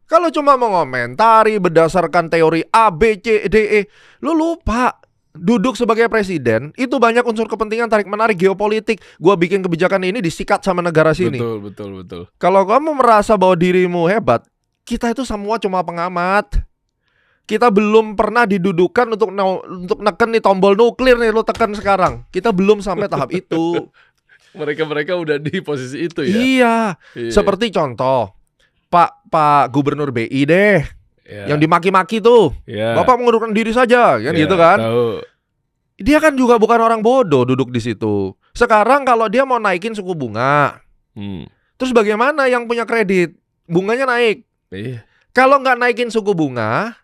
kalau cuma mengomentari berdasarkan teori A, B, C, D, E, lu lupa. Duduk sebagai presiden itu banyak unsur kepentingan tarik-menarik geopolitik. Gua bikin kebijakan ini disikat sama negara sini. Betul. Kalau kamu merasa bahwa dirimu hebat, kita itu semua cuma pengamat. Kita belum pernah didudukan untuk neken nih tombol nuklir nih, lo tekan sekarang. Kita belum sampai tahap itu. Mereka udah di posisi itu ya. Iya. Seperti contoh Pak Gubernur BI deh, yang dimaki-maki tuh. Bapak mengundurkan diri saja, kan gitu kan? Tahu. Dia kan juga bukan orang bodoh duduk di situ. Sekarang kalau dia mau naikin suku bunga, terus bagaimana yang punya kredit? Bunganya naik. Kalau nggak naikin suku bunga,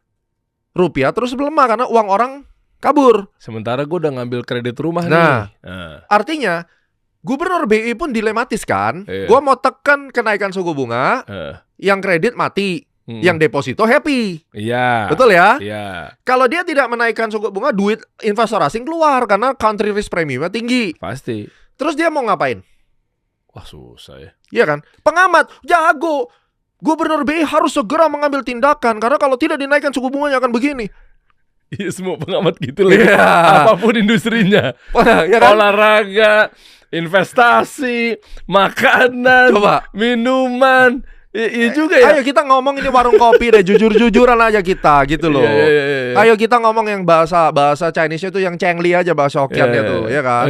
rupiah terus melemah karena uang orang kabur. Sementara gue udah ngambil kredit rumah nih. Nah, artinya Gubernur BI pun dilematis kan. Gue mau tekan kenaikan suku bunga, yang kredit mati, yang deposito happy. Iya. Betul ya? Iya. Kalau dia tidak menaikkan suku bunga, duit investor asing keluar karena country risk premiumnya tinggi. Pasti. Terus dia mau ngapain? Wah, susah ya. Iya kan? Pengamat jago. Gubernur BI harus segera mengambil tindakan karena kalau tidak dinaikkan suku bunganya akan begini. Iya, semua pengamat gitu loh. Apapun industrinya. Ya kan? Olahraga, investasi, makanan, minuman. Iya juga ya. Ayo kita ngomong ini warung kopi deh, jujur-jujuran aja kita gitu loh. Ayo kita ngomong yang bahasa Chinese-nya itu yang Chengli aja, bahasa Hokkien-nya tuh, ya kan?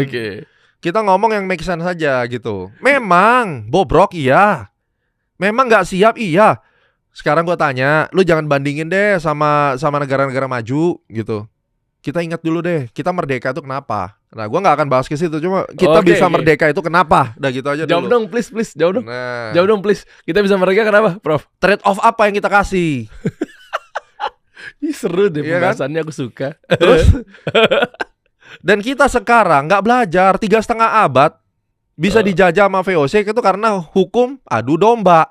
Kita ngomong yang make sense saja gitu. Memang bobrok iya. Memang nggak siap iya. Sekarang gue tanya, lu jangan bandingin deh sama negara-negara maju gitu. Kita ingat dulu deh, kita merdeka itu kenapa? Nah, gue nggak akan bahas ke situ, cuma kita bisa merdeka itu kenapa? Udah gitu aja dulu. Jawab dong, please, jawab dong. Jawab dong, please. Kita bisa merdeka kenapa, Prof? Trade off apa yang kita kasih? Ih, seru deh pembahasannya, aku suka. Terus, dan kita sekarang nggak belajar 3,5 abad. Bisa dijajah sama VOC itu karena hukum adu domba.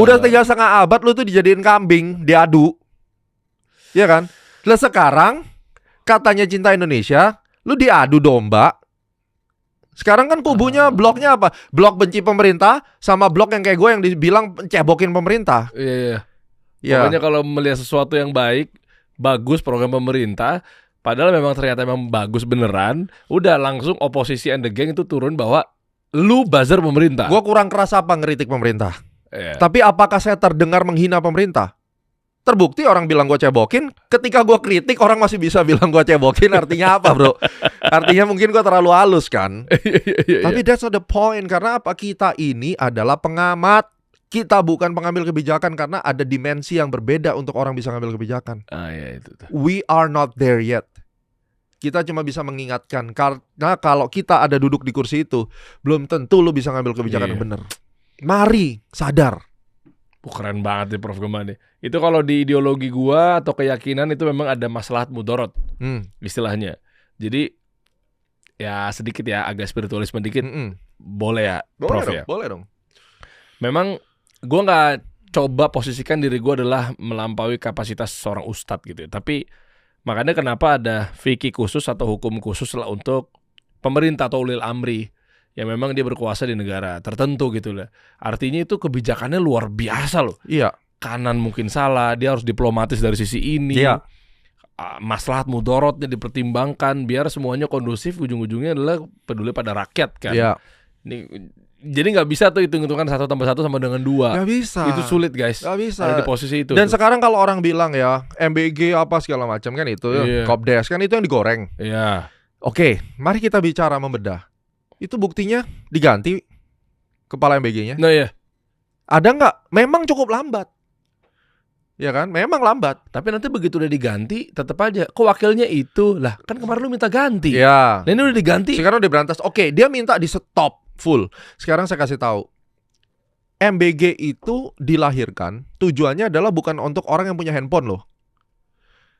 Udah 3,5 abad lu tuh dijadiin kambing, diadu. Iya kan? Lah sekarang katanya cinta Indonesia, lu diadu domba. Sekarang kan kubunya bloknya apa? Blok benci pemerintah sama blok yang kayak gue yang dibilang cebokin pemerintah. Iya. Pokoknya kalau melihat sesuatu yang baik, bagus program pemerintah, padahal memang ternyata memang bagus beneran, udah langsung oposisi and the gang itu turun bahwa lu buzzer pemerintah. Gua kurang keras apa ngeritik pemerintah. Tapi apakah saya terdengar menghina pemerintah? Terbukti orang bilang gua cebokin. Ketika gua kritik orang masih bisa bilang gua cebokin. Artinya apa, bro? Artinya mungkin gua terlalu halus kan. Tapi that's not the point. Karena apa? Kita ini adalah pengamat. Kita bukan pengambil kebijakan. Karena ada dimensi yang berbeda untuk orang bisa ngambil kebijakan. Itu. We are not there yet. Kita cuma bisa mengingatkan, karena kalau kita ada duduk di kursi itu, belum tentu lu bisa ngambil kebijakan yang benar. Mari sadar. Keren banget nih Prof Gema nih. Itu kalau di ideologi gua atau keyakinan itu memang ada maslahat mudorot istilahnya. Jadi ya sedikit ya, agak spiritualisme dikit. Boleh ya, Prof ya? Boleh dong. Memang gua nggak coba posisikan diri gua adalah melampaui kapasitas seorang ustadz gitu ya. Tapi makanya kenapa ada fikih khusus atau hukum khusus lah untuk pemerintah atau ulil amri yang memang dia berkuasa di negara tertentu gitu lah. Artinya itu kebijakannya luar biasa loh. Iya. Kanan mungkin salah, dia harus diplomatis dari sisi ini. Iya. Maslahat mudorotnya dipertimbangkan biar semuanya kondusif, ujung-ujungnya adalah peduli pada rakyat kan. Iya. Jadi nggak bisa tuh hitung-hitungan 1 tambah 1 sama dengan 2. Nggak bisa. Itu sulit guys. Nggak bisa. Ada di posisi itu. Dan sekarang kalau orang bilang ya MBG apa segala macam kan itu, Kopdes kan itu yang digoreng. Iya. Oke, mari kita bicara membedah. Itu buktinya diganti kepala MBG-nya. Nah ya. Ada nggak? Memang cukup lambat. Ya kan? Memang lambat. Tapi nanti begitu udah diganti, tetap aja. Kok wakilnya itu? Lah, kan kemarin lu minta ganti. Iya. Nah, ini udah diganti. Sekarang udah berantas. Oke, dia minta di stop full. Sekarang saya kasih tahu. MBG itu dilahirkan tujuannya adalah bukan untuk orang yang punya handphone loh.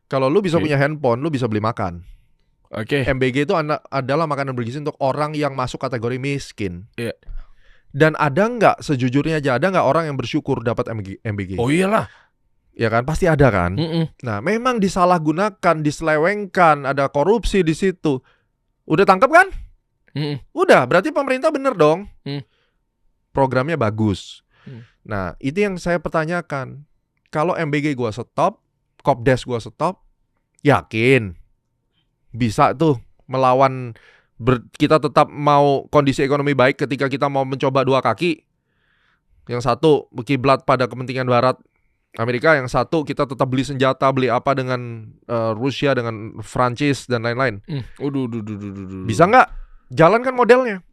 Kalau lu bisa punya handphone, lu bisa beli makan. MBG itu adalah makanan bergizi untuk orang yang masuk kategori miskin. Iya. Dan ada nggak, sejujurnya aja, ada nggak orang yang bersyukur dapat MBG? Oh iyalah. Ya kan, pasti ada kan. Nah, memang disalahgunakan, diselewengkan, ada korupsi di situ. Udah tangkap kan? Udah, berarti pemerintah bener dong. Programnya bagus. Nah, itu yang saya pertanyakan. Kalau MBG gua stop, Kopdes gua stop, yakin bisa tuh melawan kita tetap mau kondisi ekonomi baik ketika kita mau mencoba 2 kaki. Yang satu kiblat pada kepentingan barat, Amerika, yang satu kita tetap beli senjata, beli apa dengan Rusia, dengan Prancis dan lain-lain. Bisa nggak? Jalankan modelnya.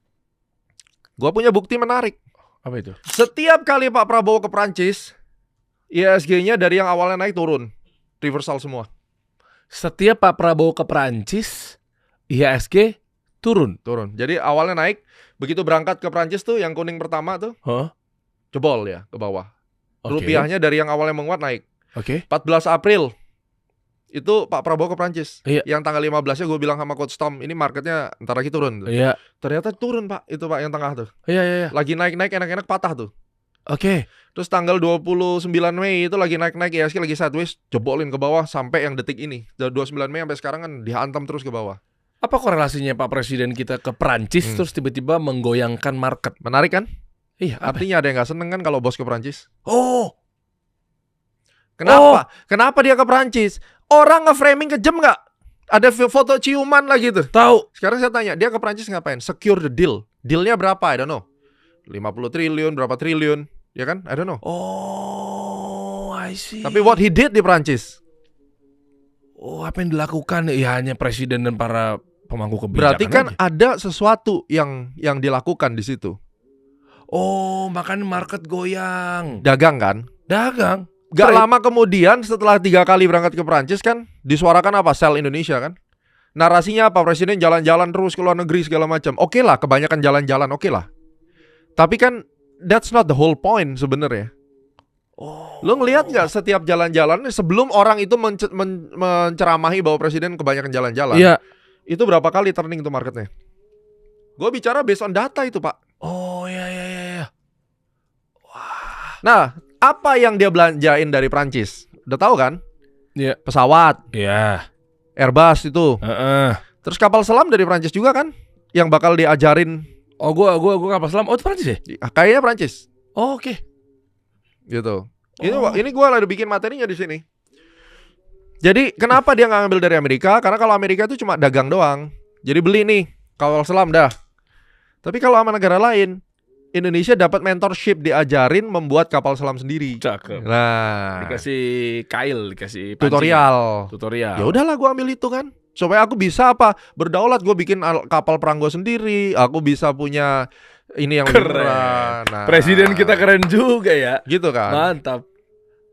Gua punya bukti menarik. Apa itu? Setiap kali Pak Prabowo ke Prancis, IHSG-nya dari yang awalnya naik turun, reversal semua. Setiap Pak Prabowo ke Prancis, IHSG turun. Jadi awalnya naik, begitu berangkat ke Prancis tuh yang kuning pertama tuh, jebol ya ke bawah. Rupiahnya dari yang awalnya menguat naik. 14 April itu Pak Prabowo ke Prancis. Yang tanggal 15-nya gue bilang sama Coach Tom, ini marketnya ntar lagi turun. Ternyata turun Pak, itu Pak yang tengah tuh. Lagi naik-naik enak-enak patah tuh. Terus tanggal 29 Mei itu lagi naik-naik, IHSG lagi sideways, jebolin ke bawah sampai yang detik ini. Dari 29 Mei sampai sekarang kan dihantam terus ke bawah. Apa korelasinya Pak Presiden kita ke Prancis terus tiba-tiba menggoyangkan market? Menarik kan? Iya. Artinya ada yang nggak seneng kan kalau bos ke Prancis? Kenapa? Kenapa dia ke Prancis? Orang nge-framing kejam nggak? Ada foto ciuman lagi tuh. Tahu. Sekarang saya tanya, dia ke Prancis ngapain? Secure the deal. Dealnya berapa? I don't know. 50 triliun, berapa triliun? Ya kan? I don't know. I see. Tapi what he did di Prancis? Apa yang dilakukan? Ya hanya presiden dan para pemangku kebijakan. Berarti kan ada sesuatu yang dilakukan di situ. Makan market goyang. Dagang kan? Dagang. Gak lama kemudian setelah 3 kali berangkat ke Prancis kan, disuarakan apa? Sell Indonesia kan? Narasinya apa? Presiden jalan-jalan terus ke luar negeri segala macam. Oke lah, kebanyakan jalan-jalan, oke lah. Tapi kan that's not the whole point sebenarnya. Lo ngelihat nggak setiap jalan-jalan sebelum orang itu menceramahi bahwa presiden kebanyakan jalan-jalan? Iya. Itu berapa kali turning tuh marketnya? Gue bicara based on data itu Pak. Iya. Nah, apa yang dia belanjain dari Prancis? Udah tahu kan? Iya. Pesawat. Iya. Airbus itu. Terus kapal selam dari Prancis juga kan? Yang bakal diajarin. Gua kapal selam. Itu Prancis ya? Kayaknya Prancis. Oke. Gitu. Ini gue lagi bikin materinya di sini. Jadi kenapa dia nggak ngambil dari Amerika? Karena kalau Amerika itu cuma dagang doang. Jadi beli nih kapal selam dah. Tapi kalau sama negara lain, Indonesia dapat mentorship, diajarin membuat kapal selam sendiri. Cakep. Nah, dikasih kail, dikasih tutorial. Ya udahlah gue ambil itu kan. Supaya aku bisa apa? Berdaulat, gue bikin kapal perang gue sendiri. Aku bisa punya ini yang keren. Nah, presiden kita keren juga ya. Gitu kan. Mantap.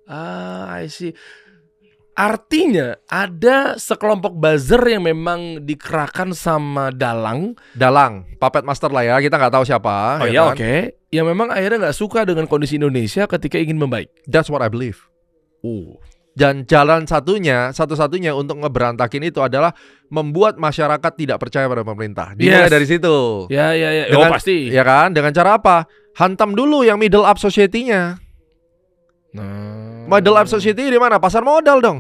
I see. Artinya ada sekelompok buzzer yang memang dikerahkan sama Dalang, puppet master lah ya, kita nggak tahu siapa. Oke. Yang memang akhirnya nggak suka dengan kondisi Indonesia ketika ingin membaik. That's what I believe. Dan jalan satu-satunya untuk ngeberantakin itu adalah membuat masyarakat tidak percaya pada pemerintah. Dimulai dari situ. Ya. Pasti. Ya kan? Dengan cara apa? Hantam dulu yang middle up society-nya. Middle up society di mana? Pasar modal dong.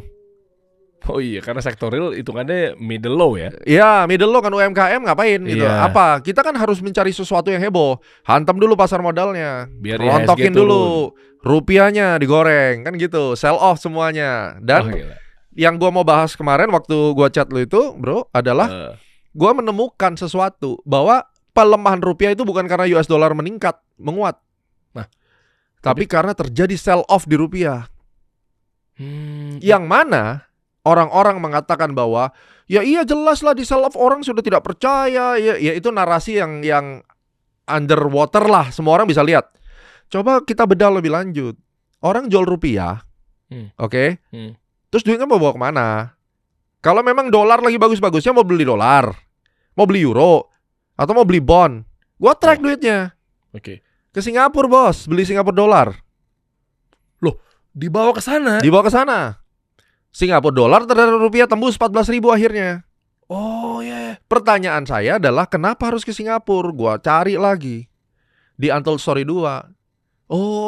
Oh iya, karena sektor real hitungannya middle low ya. Iya, middle low kan UMKM ngapain gitu. Apa? Kita kan harus mencari sesuatu yang heboh. Hantam dulu pasar modalnya. Biar rontokin dulu. Rupiahnya digoreng kan gitu. Sell off semuanya. Dan yang gua mau bahas kemarin waktu gua chat lu itu, bro, adalah gua menemukan sesuatu bahwa pelemahan rupiah itu bukan karena US dollar menguat. Tapi karena terjadi sell off di rupiah. Yang mana orang-orang mengatakan bahwa ya iya jelas lah di sell off, orang sudah tidak percaya. Ya itu narasi yang underwater lah, semua orang bisa lihat. Coba kita bedah lebih lanjut. Orang jual rupiah, oke? Terus duitnya mau bawa kemana? Kalau memang dolar lagi bagus-bagusnya, mau beli dolar, mau beli euro, atau mau beli bond, gua track duitnya. Ke Singapura bos, beli Singapura dolar. Loh, dibawa ke sana? Dibawa ke sana. Singapura dolar terhadap rupiah tembus 14.000 akhirnya. Pertanyaan saya adalah kenapa harus ke Singapura? Gua cari lagi di Untold Story 2.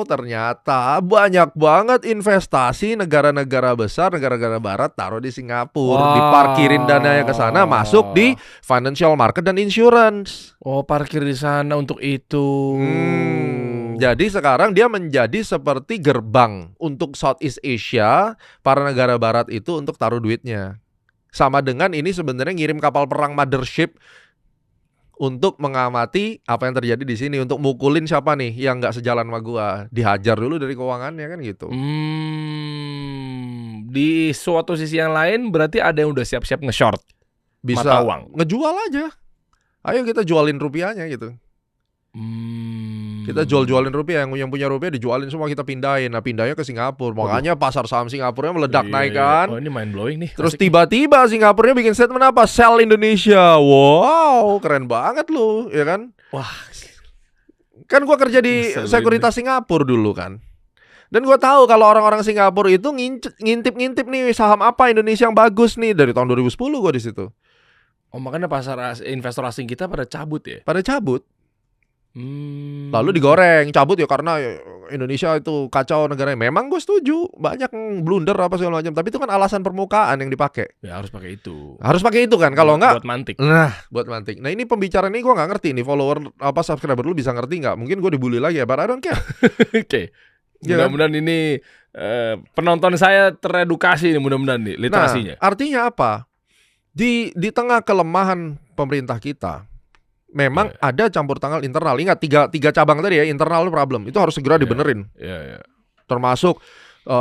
Ternyata banyak banget investasi negara-negara besar, negara-negara barat taruh di Singapura, diparkirin dananya ke sana, masuk di financial market dan insurance. Parkir di sana untuk itu. Jadi sekarang dia menjadi seperti gerbang untuk Southeast Asia, para negara barat itu untuk taruh duitnya. Sama dengan ini sebenarnya ngirim kapal perang mothership untuk mengamati apa yang terjadi di sini, untuk mukulin siapa nih yang nggak sejalan sama gua, dihajar dulu dari keuangannya kan gitu. Di suatu sisi yang lain berarti ada yang udah siap-siap nge-short Bisa mata uang. ngejual aja. Ayo kita jualin rupiahnya gitu. Kita jual-jualin rupiah, yang punya rupiah dijualin semua, kita pindahin. Nah, pindahnya ke Singapura. Makanya pasar saham Singapura meledak naik kan. Oh, ini mind blowing nih. Terus tiba-tiba Singapura bikin statement apa? Sell Indonesia. Wow, keren banget lu, ya kan? Wah. Kan gua kerja di sekuritas Singapura dulu kan. Dan gua tahu kalau orang-orang Singapura itu ngintip-ngintip nih saham apa Indonesia yang bagus nih dari tahun 2010 gua di situ. Oh, makanya investor asing kita pada cabut ya? Pada cabut. Lalu digoreng, cabut ya karena Indonesia itu kacau negaranya. Memang gue setuju, banyak blunder apa segala macam. Tapi itu kan alasan permukaan yang dipakai. Ya harus pakai itu. Harus pakai itu kan, kalau enggak buat mantik. Buat mantik. Nah ini pembicaraan ini gue nggak ngerti nih, follower apa subscriber lu bisa ngerti nggak? Mungkin gue dibully lagi ya, but I don't care. Oke. Mudah-mudahan ini penonton saya teredukasi nih, mudah-mudahan nih literasinya. Nah, artinya apa? Di tengah kelemahan pemerintah kita, memang ada campur tangan internal. Ingat tiga cabang tadi ya, internal problem. Itu harus segera dibenerin. Termasuk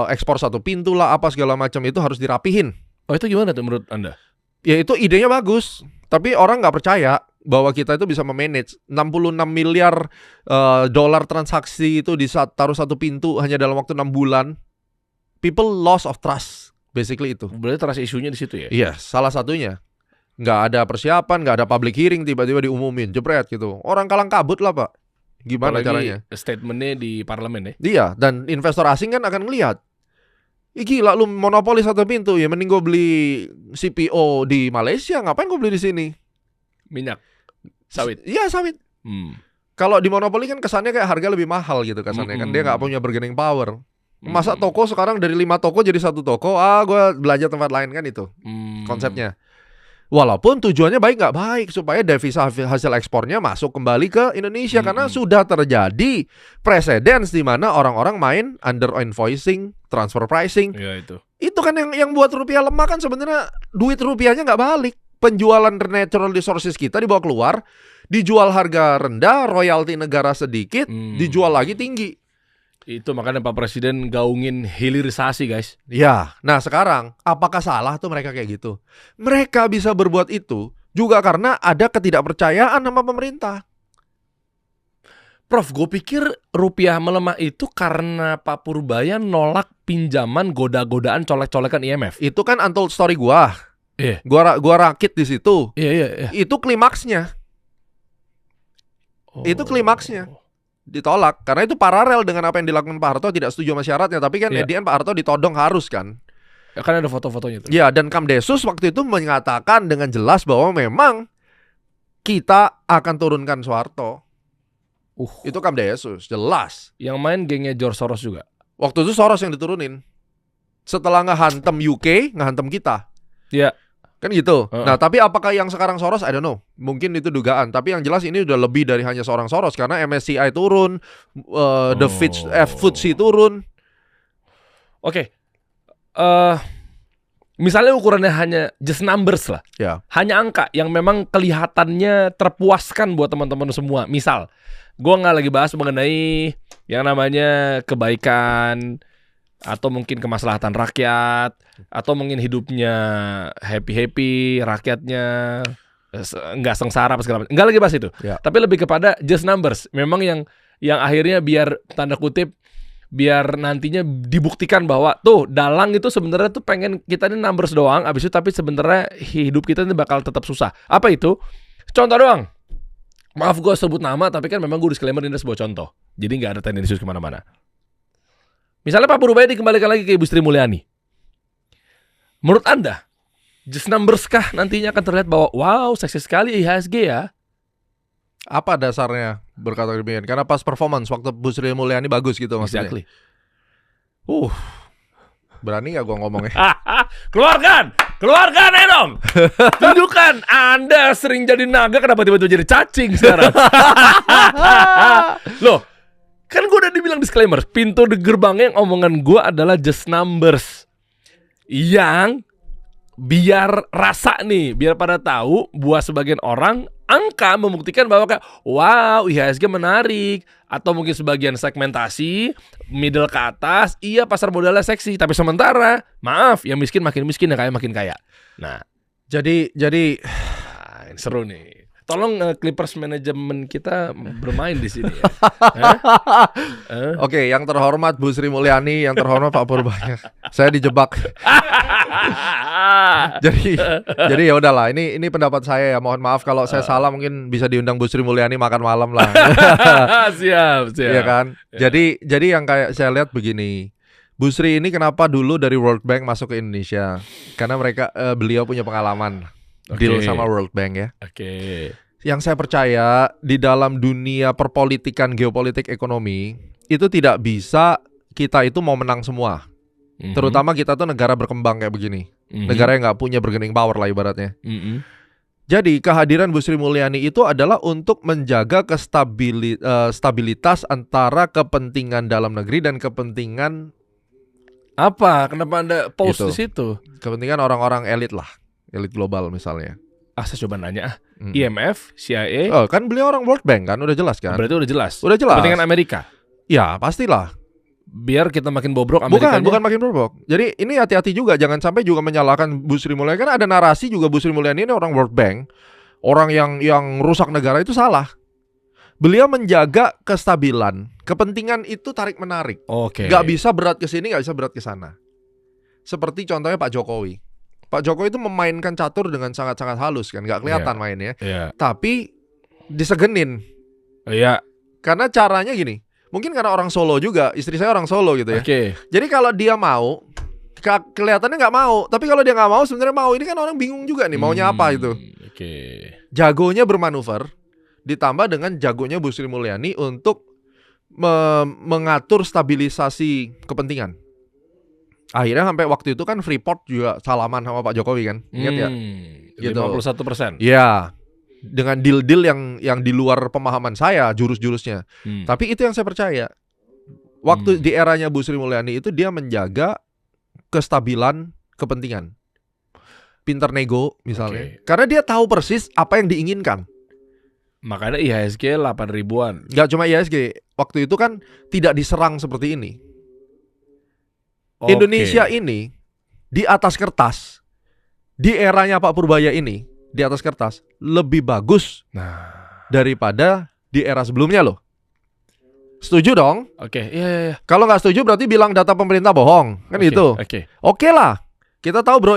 ekspor satu pintu lah, apa segala macam itu harus dirapihin. Oh, itu gimana tuh menurut Anda? Ya itu idenya bagus, tapi orang nggak percaya bahwa kita itu bisa memanage 66 miliar dolar transaksi itu taruh satu pintu hanya dalam waktu 6 bulan. People loss of trust, basically itu. Berarti trust isunya di situ ya? Iya, salah satunya. Nggak ada persiapan, nggak ada public hearing, tiba-tiba diumumin, jebret gitu. Orang kalang kabut lah Pak. Gimana caranya? Statementnya di parlemen ya? Iya, dan investor asing kan akan ngelihat. Gila lu monopoli satu pintu, ya mending gue beli CPO di Malaysia, ngapain gue beli di sini? Minyak, sawit. Iya sawit. Kalau di monopoli kan kesannya kayak harga lebih mahal gitu kesannya kan, dia nggak punya bargaining power. Masa toko sekarang dari 5 toko jadi 1 toko, gue belanja tempat lain kan itu konsepnya. Walaupun tujuannya baik nggak baik, supaya devisa hasil ekspornya masuk kembali ke Indonesia. Karena sudah terjadi preseden di mana orang-orang main under invoicing, transfer pricing. Ya, itu kan yang buat rupiah lemah kan sebenarnya duit rupiahnya nggak balik. Penjualan natural resources kita dibawa keluar, dijual harga rendah, royalti negara sedikit, dijual lagi tinggi. Itu makanya Pak Presiden gaungin hilirisasi guys. Ya, nah sekarang apakah salah tuh mereka kayak gitu? Mereka bisa berbuat itu juga karena ada ketidakpercayaan sama pemerintah. Prof, gue pikir rupiah melemah itu karena Pak Purbaya nolak pinjaman goda-godaan colek-colekan IMF. Itu kan untold story gua. Iya. Gua rakit di situ. Iya. Itu klimaksnya. Itu klimaksnya. Ditolak karena itu paralel dengan apa yang dilakukan Pak Harto, tidak setuju sama syaratnya, tapi kan Pak Harto ditodong harus kan. Ya kan ada foto-fotonya tuh. Ya, dan Kamdesus waktu itu menyatakan dengan jelas bahwa memang kita akan turunkan Soeharto. Itu Kamdesus, jelas. Yang main gengnya George Soros juga. Waktu itu Soros yang diturunin. Setelah ngehantem UK, ngehantem kita. Iya. Kan gitu. Nah, tapi apakah yang sekarang Soros? I don't know. Mungkin itu dugaan. Tapi yang jelas ini udah lebih dari hanya seorang Soros. Karena MSCI turun, the FTSE turun. Oke. Misalnya ukurannya hanya just numbers lah. Ya. Hanya angka yang memang kelihatannya terpuaskan buat teman-teman semua. Misal, gue nggak lagi bahas mengenai yang namanya kebaikan, atau mungkin kemaslahatan rakyat, atau mungkin hidupnya happy-happy, rakyatnya nggak sengsara apa segala macam. Nggak lagi bahas itu. Tapi lebih kepada just numbers. Memang yang akhirnya biar tanda kutip, biar nantinya dibuktikan bahwa tuh dalang itu sebenarnya tuh pengen kita ini numbers doang, abis itu tapi sebenarnya hidup kita ini bakal tetap susah. Apa itu? Contoh doang. Maaf gue sebut nama, tapi kan memang gue disclaimer ini sebuah contoh. Jadi nggak ada tendensius kemana-mana. Misalnya Pak Purbaya dikembalikan lagi ke Ibu Sri Mulyani. Menurut Anda, just numbers kah nantinya akan terlihat bahwa wow, seksi sekali IHSG ya? Apa dasarnya berkata demikian? Karena pas performance waktu Bu Sri Mulyani bagus gitu maksudnya. Exactly. Berani gak gue ngomongnya? Keluarkan ayo dong. Tunjukkan Anda sering jadi naga, kenapa tiba-tiba jadi cacing sekarang? Loh, kan gue udah dibilang disclaimer, pintu di gerbangnya yang omongan gue adalah just numbers. Yang biar rasa nih, biar pada tahu buat sebagian orang angka membuktikan bahwa kayak wow IHSG menarik, atau mungkin sebagian segmentasi middle ke atas iya pasar modalnya seksi, tapi sementara maaf yang miskin makin miskin, yang kaya makin kaya. Nah jadi ini seru nih. Tolong Clippers manajemen kita bermain di sini ya. Oke, yang terhormat Bu Sri Mulyani, yang terhormat Pak Purbaya. Saya dijebak. jadi ya udahlah, ini pendapat saya ya. Mohon maaf kalau saya salah, mungkin bisa diundang Bu Sri Mulyani makan malam lah. Siap. Iya kan? Ya. Jadi yang kayak saya lihat begini. Bu Sri ini kenapa dulu dari World Bank masuk ke Indonesia? Karena beliau punya pengalaman. Deal sama World Bank ya. Yang saya percaya di dalam dunia perpolitikan, geopolitik, ekonomi itu tidak bisa kita itu mau menang semua. Terutama kita tuh negara berkembang kayak begini, negara yang nggak punya bargaining power lah ibaratnya. Jadi kehadiran Bu Sri Mulyani itu adalah untuk menjaga stabilitas antara kepentingan dalam negeri dan kepentingan apa? Kenapa Anda post gitu. Di situ? Kepentingan orang-orang elit lah. Elit global misalnya. Saya coba nanya IMF, CIA. Oh, kan beliau orang World Bank kan, udah jelas kan? Berarti udah jelas. Udah jelas. Kepentingan Amerika. Ya, pastilah. Biar kita makin bobrok Amerikanya. Bukan makin bobrok. Jadi ini hati-hati juga, jangan sampai juga menyalahkan Bu Sri Mulyani. Kan ada narasi juga Bu Sri Mulyani ini orang World Bank, orang yang rusak negara, itu salah. Beliau menjaga kestabilan. Kepentingan itu tarik menarik. Gak bisa berat ke sini, gak bisa berat ke sana. Seperti contohnya Pak Jokowi. Pak Jokowi itu memainkan catur dengan sangat-sangat halus kan, nggak kelihatan mainnya, tapi disegenin. Karena caranya gini, mungkin karena orang Solo juga, istri saya orang Solo gitu ya. Jadi kalau dia mau, kelihatannya nggak mau, tapi kalau dia nggak mau sebenarnya mau. Ini kan orang bingung juga nih maunya apa itu. Jagonya bermanuver, ditambah dengan jagonya Bu Sri Mulyani untuk mengatur stabilisasi kepentingan. Akhirnya sampai waktu itu kan Freeport juga salaman sama Pak Jokowi kan, ingat ya? Gitu. 51%. Ya, dengan deal-deal yang di luar pemahaman saya, jurus-jurusnya. Tapi itu yang saya percaya. Waktu di eranya Bu Sri Mulyani itu dia menjaga kestabilan kepentingan. Pinter nego misalnya. Karena dia tahu persis apa yang diinginkan. Makanya IHSG 8 ribuan. Gak cuma IHSG, waktu itu kan tidak diserang seperti ini. Indonesia ini di atas kertas, di eranya Pak Purbaya ini di atas kertas lebih bagus daripada di era sebelumnya loh. Setuju dong? Iya. Kalau nggak setuju berarti bilang data pemerintah bohong kan itu. Oke lah. Kita tahu Bro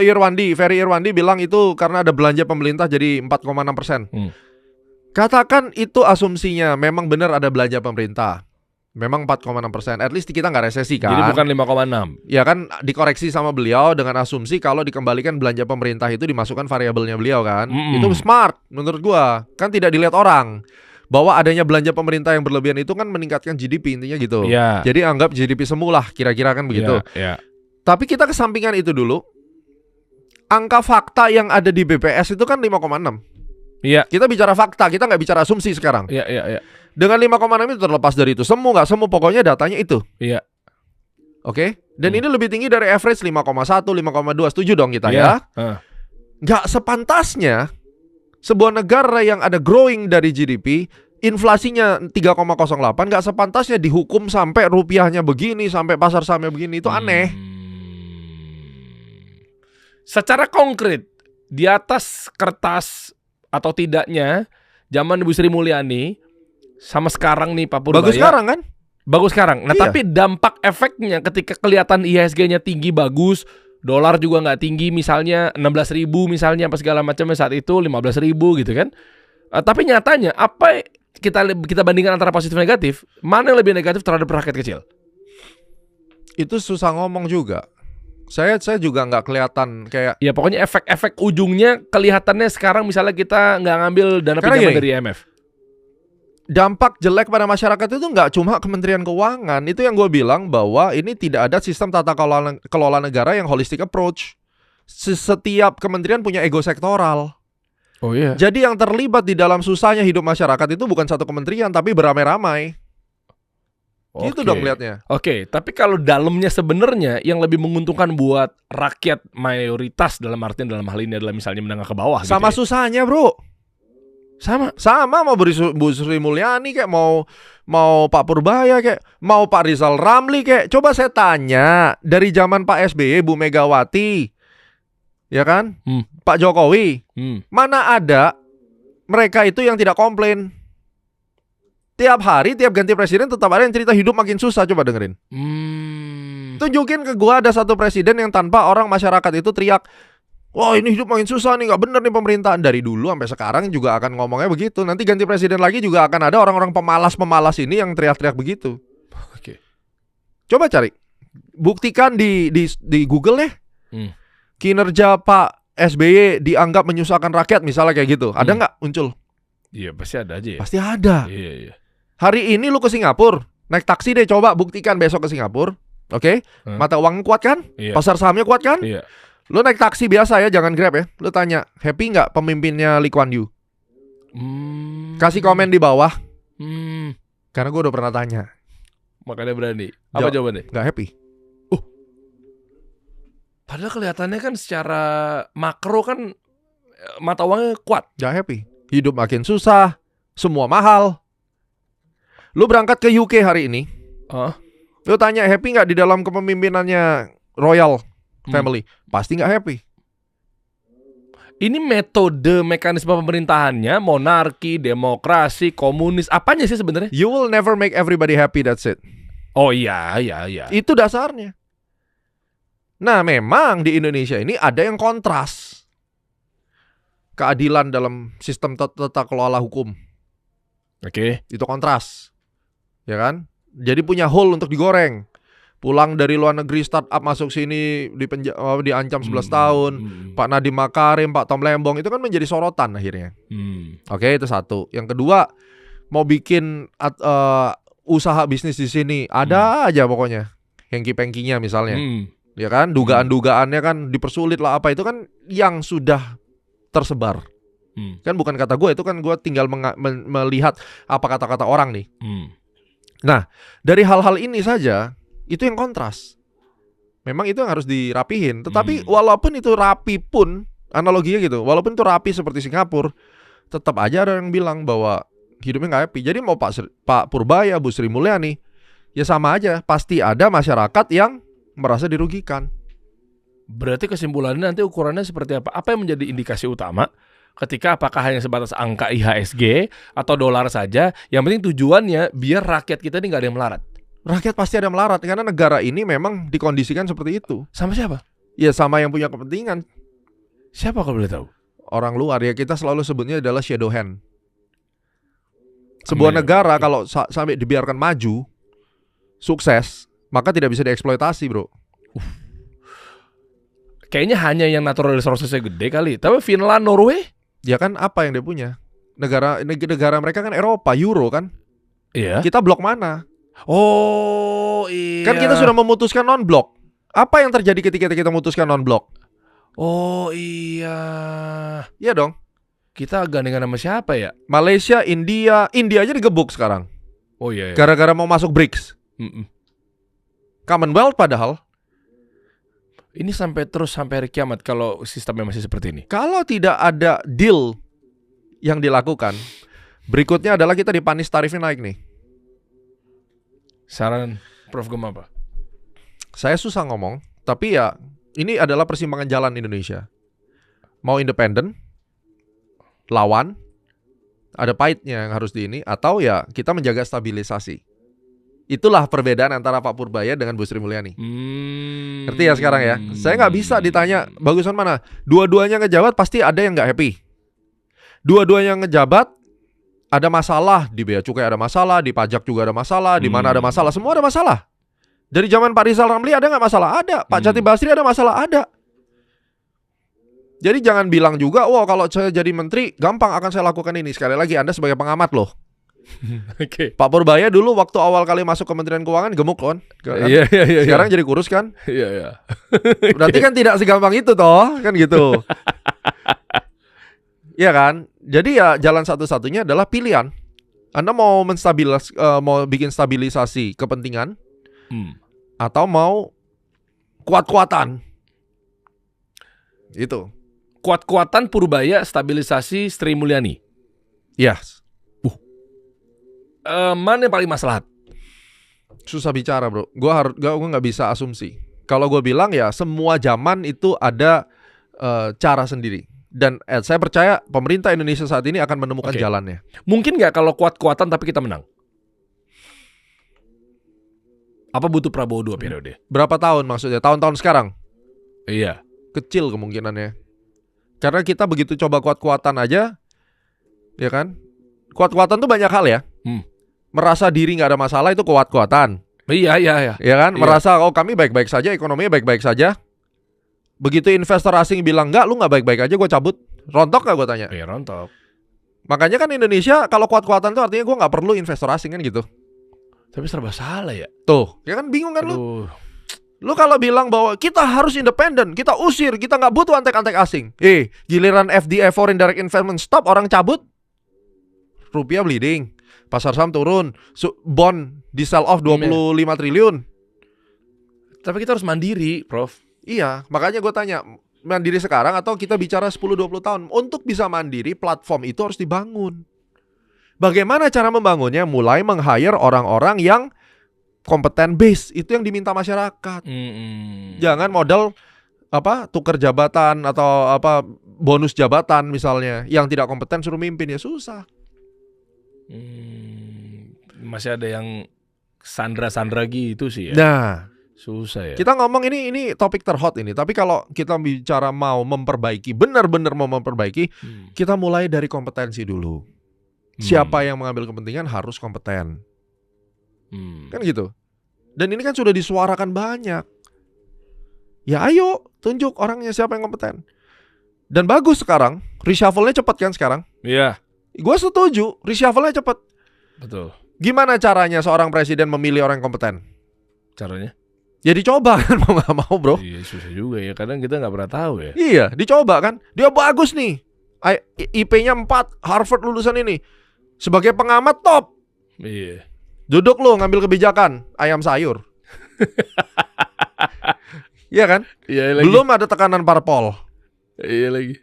Ferry Irwandi bilang itu karena ada belanja pemerintah jadi 4,6%. Katakan itu asumsinya memang benar ada belanja pemerintah. Memang 4,6%. At least kita nggak resesi kan. Jadi bukan 5,6. Ya kan dikoreksi sama beliau dengan asumsi kalau dikembalikan belanja pemerintah itu dimasukkan variabelnya beliau kan. Itu smart menurut gua. Kan tidak dilihat orang. Bahwa adanya belanja pemerintah yang berlebihan itu kan meningkatkan GDP intinya gitu. Jadi anggap GDP semula kira-kira kan begitu. Tapi kita kesampingan itu dulu. Angka fakta yang ada di BPS itu kan 5,6. Kita bicara fakta, kita nggak bicara asumsi sekarang. Dengan 5,6 itu terlepas dari itu nggak semua pokoknya datanya itu. Oke? Dan ini lebih tinggi dari average 5,1, 5,2. Setuju dong kita ya? Nggak sepantasnya sebuah negara yang ada growing dari GDP, inflasinya 3,08, nggak sepantasnya dihukum sampai rupiahnya begini, sampai pasar sahamnya begini. Itu aneh. Secara konkret, di atas kertas atau tidaknya zaman Bu Sri Mulyani sama sekarang nih Pak Purbaya. Bagus sekarang kan? Bagus sekarang. Nah tapi dampak efeknya ketika kelihatan IHSG-nya tinggi bagus, dolar juga nggak tinggi misalnya 16.000 misalnya apa segala macamnya saat itu 15.000 gitu kan. Tapi nyatanya apa kita bandingkan antara positif negatif, mana yang lebih negatif terhadap rakyat kecil? Itu susah ngomong juga. Saya juga nggak kelihatan kayak. Ya pokoknya efek-efek ujungnya kelihatannya sekarang misalnya kita nggak ngambil dana pinjaman dari IMF. Dampak jelek pada masyarakat itu nggak cuma Kementerian Keuangan. Itu yang gue bilang bahwa ini tidak ada sistem tata kelola negara yang holistic approach. Setiap kementerian punya ego sektoral. Jadi yang terlibat di dalam susahnya hidup masyarakat itu bukan satu kementerian tapi beramai-ramai. Gitu dong liatnya. Oke, tapi kalau dalamnya sebenarnya yang lebih menguntungkan buat rakyat mayoritas dalam artian dalam hal ini adalah misalnya menengah ke bawah. Sama gitu ya? susahnya bro. Sama mau Bu Sri Mulyani kayak mau Pak Purbaya kayak mau Pak Rizal Ramli kayak. Coba saya tanya dari zaman Pak SBY, Bu Megawati, ya kan, Pak Jokowi, mana ada mereka itu yang tidak komplain? Tiap hari, tiap ganti presiden tetap ada yang cerita hidup makin susah. Coba dengerin. Tunjukin ke gua ada satu presiden yang tanpa orang masyarakat itu teriak, wah ini hidup makin susah nih, gak bener nih pemerintahan. Dari dulu sampai sekarang juga akan ngomongnya begitu. Nanti ganti presiden lagi juga akan ada orang-orang pemalas-pemalas ini yang teriak-teriak begitu. Oke. Coba cari, buktikan di Google ya. Kinerja Pak SBY dianggap menyusahkan rakyat misalnya kayak gitu. Ada nggak muncul? Iya pasti ada aja ya. Pasti ada. Iya. Hari ini lu ke Singapura, naik taksi deh, coba buktikan besok ke Singapura. Oke? Mata uang kuat kan? Iya. Pasar sahamnya kuat kan? Iya. Lu naik taksi biasa ya, jangan Grab ya. Lu tanya, happy nggak pemimpinnya Lee Kuan Yew? Kasih komen di bawah. Karena gue udah pernah tanya. Makanya berani. Apa jawabannya? Nggak happy. Padahal kelihatannya kan secara makro kan mata uangnya kuat. Nggak happy. Hidup makin susah, semua mahal. Lu berangkat ke UK hari ini. Lu tanya happy nggak di dalam kepemimpinannya Royal Family? Pasti nggak happy. Ini metode mekanisme pemerintahannya monarki, demokrasi, komunis, apanya sih sebenarnya? You will never make everybody happy, that's it. Oh iya. Itu dasarnya. Nah, memang di Indonesia ini ada yang kontras. Keadilan dalam sistem tata kelola hukum. Oke. Itu kontras. Ya kan? Jadi punya hole untuk digoreng. Pulang dari luar negeri startup masuk sini diancam 11 tahun. Pak Nadiem Makarim, Pak Tom Lembong itu kan menjadi sorotan akhirnya. Oke, itu satu. Yang kedua, mau bikin usaha bisnis di sini, ada aja pokoknya hengki-pengkinya misalnya. Ya kan? Dugaan-dugaannya kan dipersulit lah apa itu kan yang sudah tersebar. Kan bukan kata gue, itu kan gue tinggal melihat apa kata-kata orang nih. Nah, dari hal-hal ini saja itu yang kontras. Memang itu yang harus dirapihin. Tetapi walaupun itu rapi pun, analoginya gitu, walaupun itu rapi seperti Singapura, tetap aja ada yang bilang bahwa hidupnya nggak happy. Jadi mau Pak Purbaya, Bu Sri Mulyani, ya sama aja. Pasti ada masyarakat yang merasa dirugikan. Berarti kesimpulannya nanti ukurannya seperti apa? Apa yang menjadi indikasi utama? Ketika apakah hanya sebatas angka IHSG atau dolar saja? Yang penting tujuannya biar rakyat kita ini nggak ada yang melarat. Rakyat pasti ada melarat karena negara ini memang dikondisikan seperti itu. Sama siapa? Ya sama yang punya kepentingan. Siapa kalau boleh tahu? Orang luar, ya kita selalu sebutnya adalah shadow hand. Sebuah negara kalau sampai dibiarkan maju, sukses, maka tidak bisa dieksploitasi, bro. Kayaknya hanya yang natural resources-nya gede kali. Tapi Finland, Norway? Ya kan apa yang dia punya? Negara mereka kan Eropa, Euro kan? Iya. Kita blok mana? Oh iya. Kan kita sudah memutuskan non-blok. Apa yang terjadi ketika kita memutuskan non-blok? Oh iya. Iya dong. Kita gandengan sama siapa ya? Malaysia, India aja digebuk sekarang. Oh iya. Gara-gara mau masuk BRICS. Commonwealth padahal. Ini sampai hari kiamat kalau sistemnya masih seperti ini. Kalau tidak ada deal yang dilakukan, berikutnya adalah kita dipanis tarifnya naik nih. Saran Prof Gem apa? Saya susah ngomong, tapi ya ini adalah persimpangan jalan Indonesia. Mau independen, lawan, ada pahitnya yang harus atau ya kita menjaga stabilisasi. Itulah perbedaan antara Pak Purbaya dengan Bu Sri Mulyani. Ngerti ya sekarang ya? Saya nggak bisa ditanya bagusan mana. Dua-duanya ngejabat pasti ada yang nggak happy. Dua-duanya ngejabat ada masalah, di bea cukai ada masalah, di pajak juga ada masalah, di mana ada masalah, semua ada masalah. Dari zaman Pak Rizal Ramli ada nggak masalah? Ada. Pak Jati Basri ada masalah? Ada. Jadi jangan bilang juga, wah kalau saya jadi menteri gampang akan saya lakukan ini. Sekali lagi Anda sebagai pengamat loh. Oke. Pak Purbaya dulu waktu awal kali masuk Kementerian Keuangan gemuk kan? Iya. Sekarang jadi kurus kan? Iya. Berarti kan tidak segampang itu toh, kan gitu. Iya kan? Jadi ya jalan satu-satunya adalah pilihan. Anda mau mau bikin stabilisasi kepentingan atau mau kuat-kuatan? Itu. Kuat-kuatan Purbaya, stabilisasi Sri Mulyani. Yes. Mana yang paling maslahat? Susah bicara, bro. Gue nggak bisa asumsi. Kalau gue bilang ya semua zaman itu ada cara sendiri. Dan saya percaya pemerintah Indonesia saat ini akan menemukan jalannya. Mungkin nggak kalau kuat-kuatan tapi kita menang? Apa butuh Prabowo 2 periode? Berapa tahun maksudnya? Tahun-tahun sekarang? Iya. Kecil kemungkinannya. Karena kita begitu coba kuat-kuatan aja, ya kan? Kuat-kuatan tuh banyak hal ya. Merasa diri nggak ada masalah itu kuat-kuatan. Iya. Ya kan? Iya. Merasa kami baik-baik saja, ekonominya baik-baik saja. Begitu investor asing bilang nggak, lu nggak baik-baik aja, gue cabut. Rontok nggak gue tanya? Iya, rontok. Makanya kan Indonesia kalau kuat-kuatan tuh artinya gue nggak perlu investor asing kan gitu. Tapi serba salah ya. Tuh, ya kan bingung kan lu? Lu kalau bilang bahwa kita harus independen, kita usir, kita nggak butuh antek-antek asing. Giliran FDI, Foreign Direct Investment, stop, orang cabut, rupiah bleeding, pasar saham turun, bond di sell off 25 triliun. Tapi kita harus mandiri, Prof. Iya, makanya gue tanya, mandiri sekarang atau kita bicara 10-20 tahun? Untuk bisa mandiri, platform itu harus dibangun. Bagaimana cara membangunnya? Mulai meng-hire orang-orang yang kompeten base, itu yang diminta masyarakat. Jangan modal tukar jabatan atau bonus jabatan misalnya, yang tidak kompeten suruh mimpin, ya susah. Masih ada yang sandra-sandra gitu sih ya. Nah, susah ya. Kita ngomong ini topik terhot ini, tapi kalau kita bicara mau memperbaiki, benar-benar mau memperbaiki, kita mulai dari kompetensi dulu. Siapa yang mengambil kepentingan harus kompeten. Kan gitu. Dan ini kan sudah disuarakan banyak. Ya ayo, tunjuk orangnya siapa yang kompeten. Dan bagus sekarang, reshuffle-nya cepat kan sekarang? Iya. Gue setuju, reshuffle-nya cepat. Betul. Gimana caranya seorang presiden memilih orang yang kompeten? Caranya? Ya dicoba kan, mau gak mau bro. Iya, susah juga ya, kadang kita gak pernah tahu ya. Iya, dicoba kan. Dia bagus nih, IP-nya 4, Harvard lulusan ini. Sebagai pengamat top. Iya. Duduk lu ngambil kebijakan, ayam sayur. Iya kan? Iya lagi. Belum ada tekanan parpol. Iya lagi.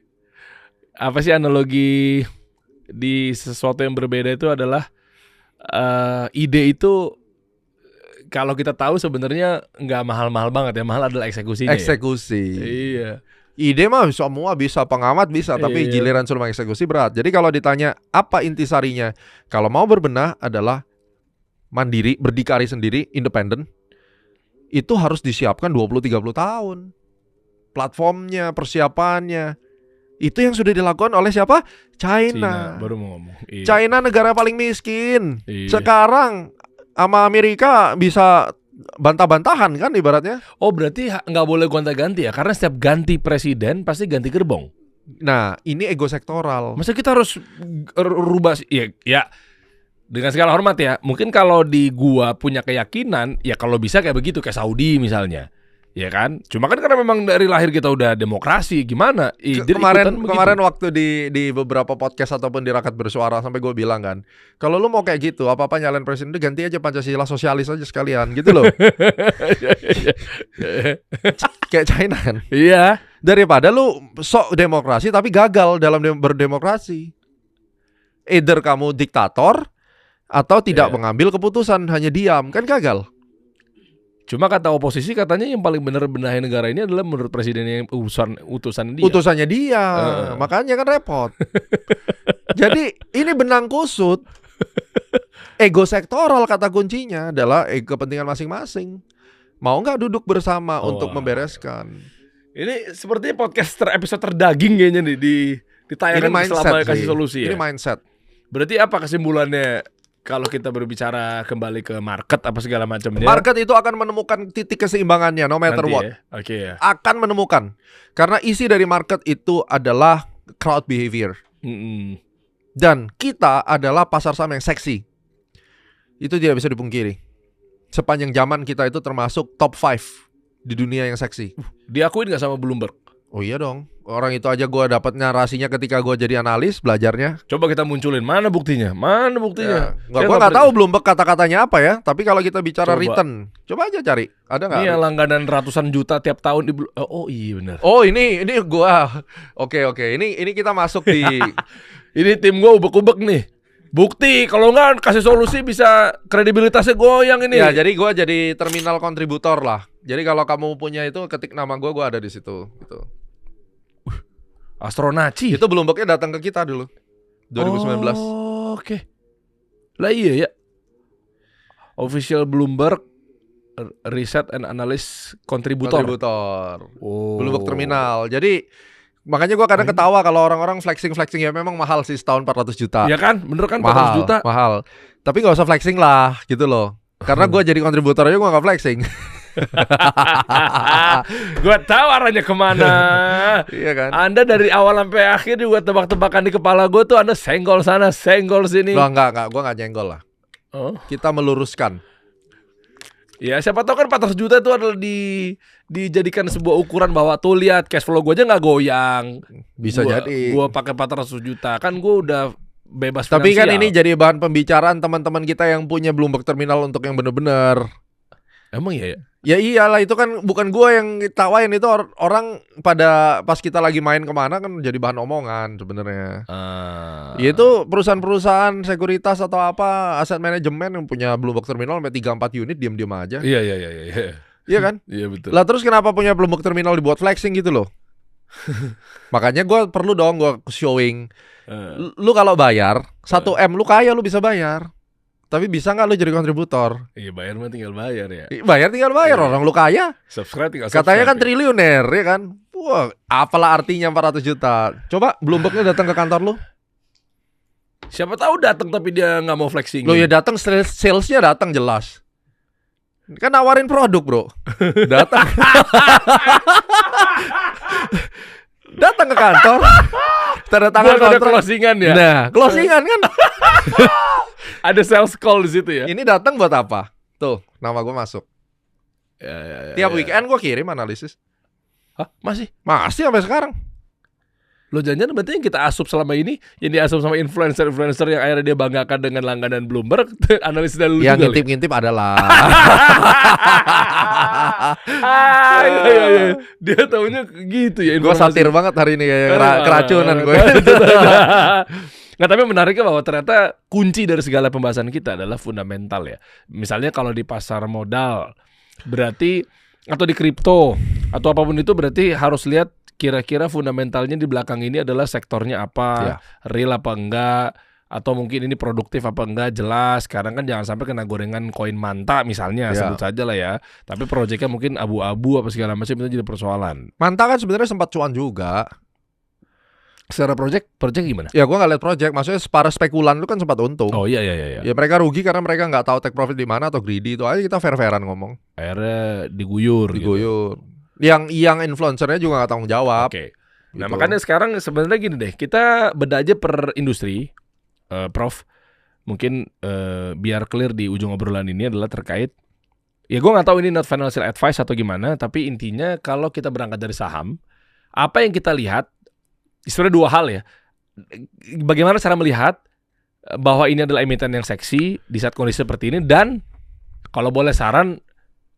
Apa sih analogi di sesuatu yang berbeda itu adalah ide itu kalau kita tahu sebenarnya nggak mahal-mahal banget ya, mahal adalah eksekusinya. Eksekusi. Ya? Iya. Ide mah semua bisa, pengamat bisa, tapi giliran suruh mengeksekusi berat. Jadi kalau ditanya apa intisarinya, kalau mau berbenah adalah mandiri, berdikari sendiri, independen. Itu harus disiapkan 20-30 tahun. Platformnya, persiapannya. Itu yang sudah dilakukan oleh siapa? China. Baru mau ngomong. Iya. China negara paling miskin. Iya. Sekarang sama Amerika bisa bantah-bantahan kan ibaratnya. Oh berarti nggak boleh gonta-ganti ya? Karena setiap ganti presiden pasti ganti gerbong. Nah ini ego sektoral. Masa kita harus rubah? Ya dengan segala hormat ya. Mungkin kalau di gua punya keyakinan, ya kalau bisa kayak begitu, kayak Saudi misalnya. Ya kan? Cuma kan karena memang dari lahir kita udah demokrasi, gimana? Kemarin waktu di beberapa podcast ataupun di Rakyat Bersuara sampai gue bilang kan, kalau lu mau kayak gitu, apa-apa nyalain presiden, ganti aja Pancasila sosialis aja sekalian, gitu loh. Kayak China kan? Iya. Daripada lu sok demokrasi tapi gagal dalam berdemokrasi. Either kamu diktator atau tidak mengambil keputusan, hanya diam, kan gagal. Cuma kata oposisi katanya yang paling benar benahi negara ini adalah menurut presiden yang utusan dia. Utusannya dia, makanya kan repot. Jadi ini benang kusut. Ego sektoral kata kuncinya adalah kepentingan masing-masing. Mau nggak duduk bersama untuk membereskan? Ini sepertinya podcast episode terdaging kayaknya nih ditayangkan selama kasih solusi ya. Ini mindset. Berarti apa kesimpulannya? Kalau kita berbicara kembali ke market apa segala macamnya. Market itu akan menemukan titik keseimbangannya no matter what. Ya? Akan menemukan. Karena isi dari market itu adalah crowd behavior. Dan kita adalah pasar saham yang seksi. Itu tidak bisa dipungkiri. Sepanjang zaman kita itu termasuk top 5 di dunia yang seksi. Diakuin gak sama Bloomberg? Oh iya dong. Orang itu aja gue dapat narasinya ketika gue jadi analis belajarnya. Coba kita munculin, mana buktinya? Ya. Gue nggak tahu Bloomberg kata-katanya apa ya. Tapi kalau kita bicara return, coba aja cari. Ada nggak? Ini yang langganan ratusan juta tiap tahun di. Oh iya benar. Oh ini gue. Oke. Ini kita masuk di. Ini tim gue ubek-ubek nih. Bukti, kalau nggak kasih solusi bisa kredibilitasnya goyang ini. Ya, jadi gue jadi terminal kontributor lah. Jadi kalau kamu punya itu, ketik nama gue ada di situ. Gitu. Astronaci. Itu Bloomberg-nya datang ke kita dulu, 2019. Oh, oke. Lah iya ya. Official Bloomberg Research and Analyst Kontributor. Oh. Bloomberg Terminal. Jadi makanya gue kadang ketawa kalau orang-orang flexing ya, memang mahal sih setahun 400 juta. Iya kan? Bener kan 400 mahal, juta? Mahal. Tapi gak usah flexing lah gitu loh. Karena gue jadi kontributor aja gue gak flexing. Gue tahu arahnya kemana. Iya kan? Anda dari awal sampai akhir juga tebak-tebakan di kepala gue tuh Anda senggol sana, senggol sini. Loh, enggak, gue gak nyenggol lah. Kita meluruskan. Ya siapa tahu kan 400 juta itu adalah dijadikan sebuah ukuran bahwa tuh lihat cash flow gue aja nggak goyang. Bisa jadi. Gue pakai 400 juta kan gue udah bebas. Tapi finansial. kan ini jadi bahan pembicaraan teman-teman kita yang punya Bloomberg Terminal untuk yang bener-bener. Emang ya? Ya iyalah, itu kan bukan gue yang tawain, itu orang pada pas kita lagi main kemana kan jadi bahan omongan sebenarnya. Ya itu perusahaan-perusahaan sekuritas atau apa aset manajemen yang punya Bloomberg Terminal sampai 3-4 unit diam-diam aja. Iya. Iya kan? Iya betul. Lah terus kenapa punya Bloomberg Terminal dibuat flexing gitu loh? Makanya gue perlu dong gue showing. Lu kalau bayar 1M lu kaya, lu bisa bayar. Tapi bisa nggak lu jadi kontributor? Iya, bayar mah tinggal bayar ya. Bayar tinggal bayar, orang lu kaya. Subscribe tinggal subscribe. Katanya kan triliuner ya kan. Wah, apalah artinya 400 juta. Coba Bloomberg-nya datang ke kantor lu. Siapa tahu datang tapi dia nggak mau flexing. Lo ya datang, salesnya datang jelas. Kan nawarin produk bro. Datang. Datang ke kantor. Tanda tangan kontrak. Ada closingan ya. Nah, closingan kan. Ada sales call di situ ya. Ini datang buat apa? Tuh, nama gue masuk. Tiap weekend gue kirim analisis. Hah? Masih sampai sekarang. Lo jangan berarti yang kita asup selama ini yang diasup sama influencer yang akhirnya dia banggakan dengan langganan Bloomberg, analisis dari lu yang juga. Yang ngintip-ngintip adalah. Iya. Dia taunya gitu ya. Gue satir banget hari ini ya, keracunan gue. Nggak, tapi menariknya bahwa ternyata kunci dari segala pembahasan kita adalah fundamental ya. Misalnya kalau di pasar modal berarti, atau di kripto atau apapun itu, berarti harus lihat kira-kira fundamentalnya di belakang ini adalah sektornya apa, real apa enggak, atau mungkin ini produktif apa enggak, jelas. Sekarang kan jangan sampai kena gorengan koin Manta misalnya, sebut saja lah ya. Tapi proyeknya mungkin abu-abu apa segala macam, itu jadi persoalan. Manta kan sebenarnya sempat cuan juga. Secara project gimana? Ya gue nggak lihat project, maksudnya para spekulan itu kan sempat untung. Oh iya. Ya mereka rugi karena mereka nggak tahu take profit di mana atau greedy, itu aja kita fair-fairan ngomong. Akhirnya diguyur. Gitu. Yang influencernya juga nggak tanggung jawab. Oke. Nah makanya sekarang sebenarnya gini deh, kita beda aja per industri, Prof. Mungkin biar clear di ujung obrolan ini adalah terkait. Ya gue nggak tahu ini not financial advice atau gimana, tapi intinya kalau kita berangkat dari saham, apa yang kita lihat sebenarnya dua hal ya. Bagaimana cara melihat bahwa ini adalah emiten yang seksi di saat kondisi seperti ini, dan kalau boleh saran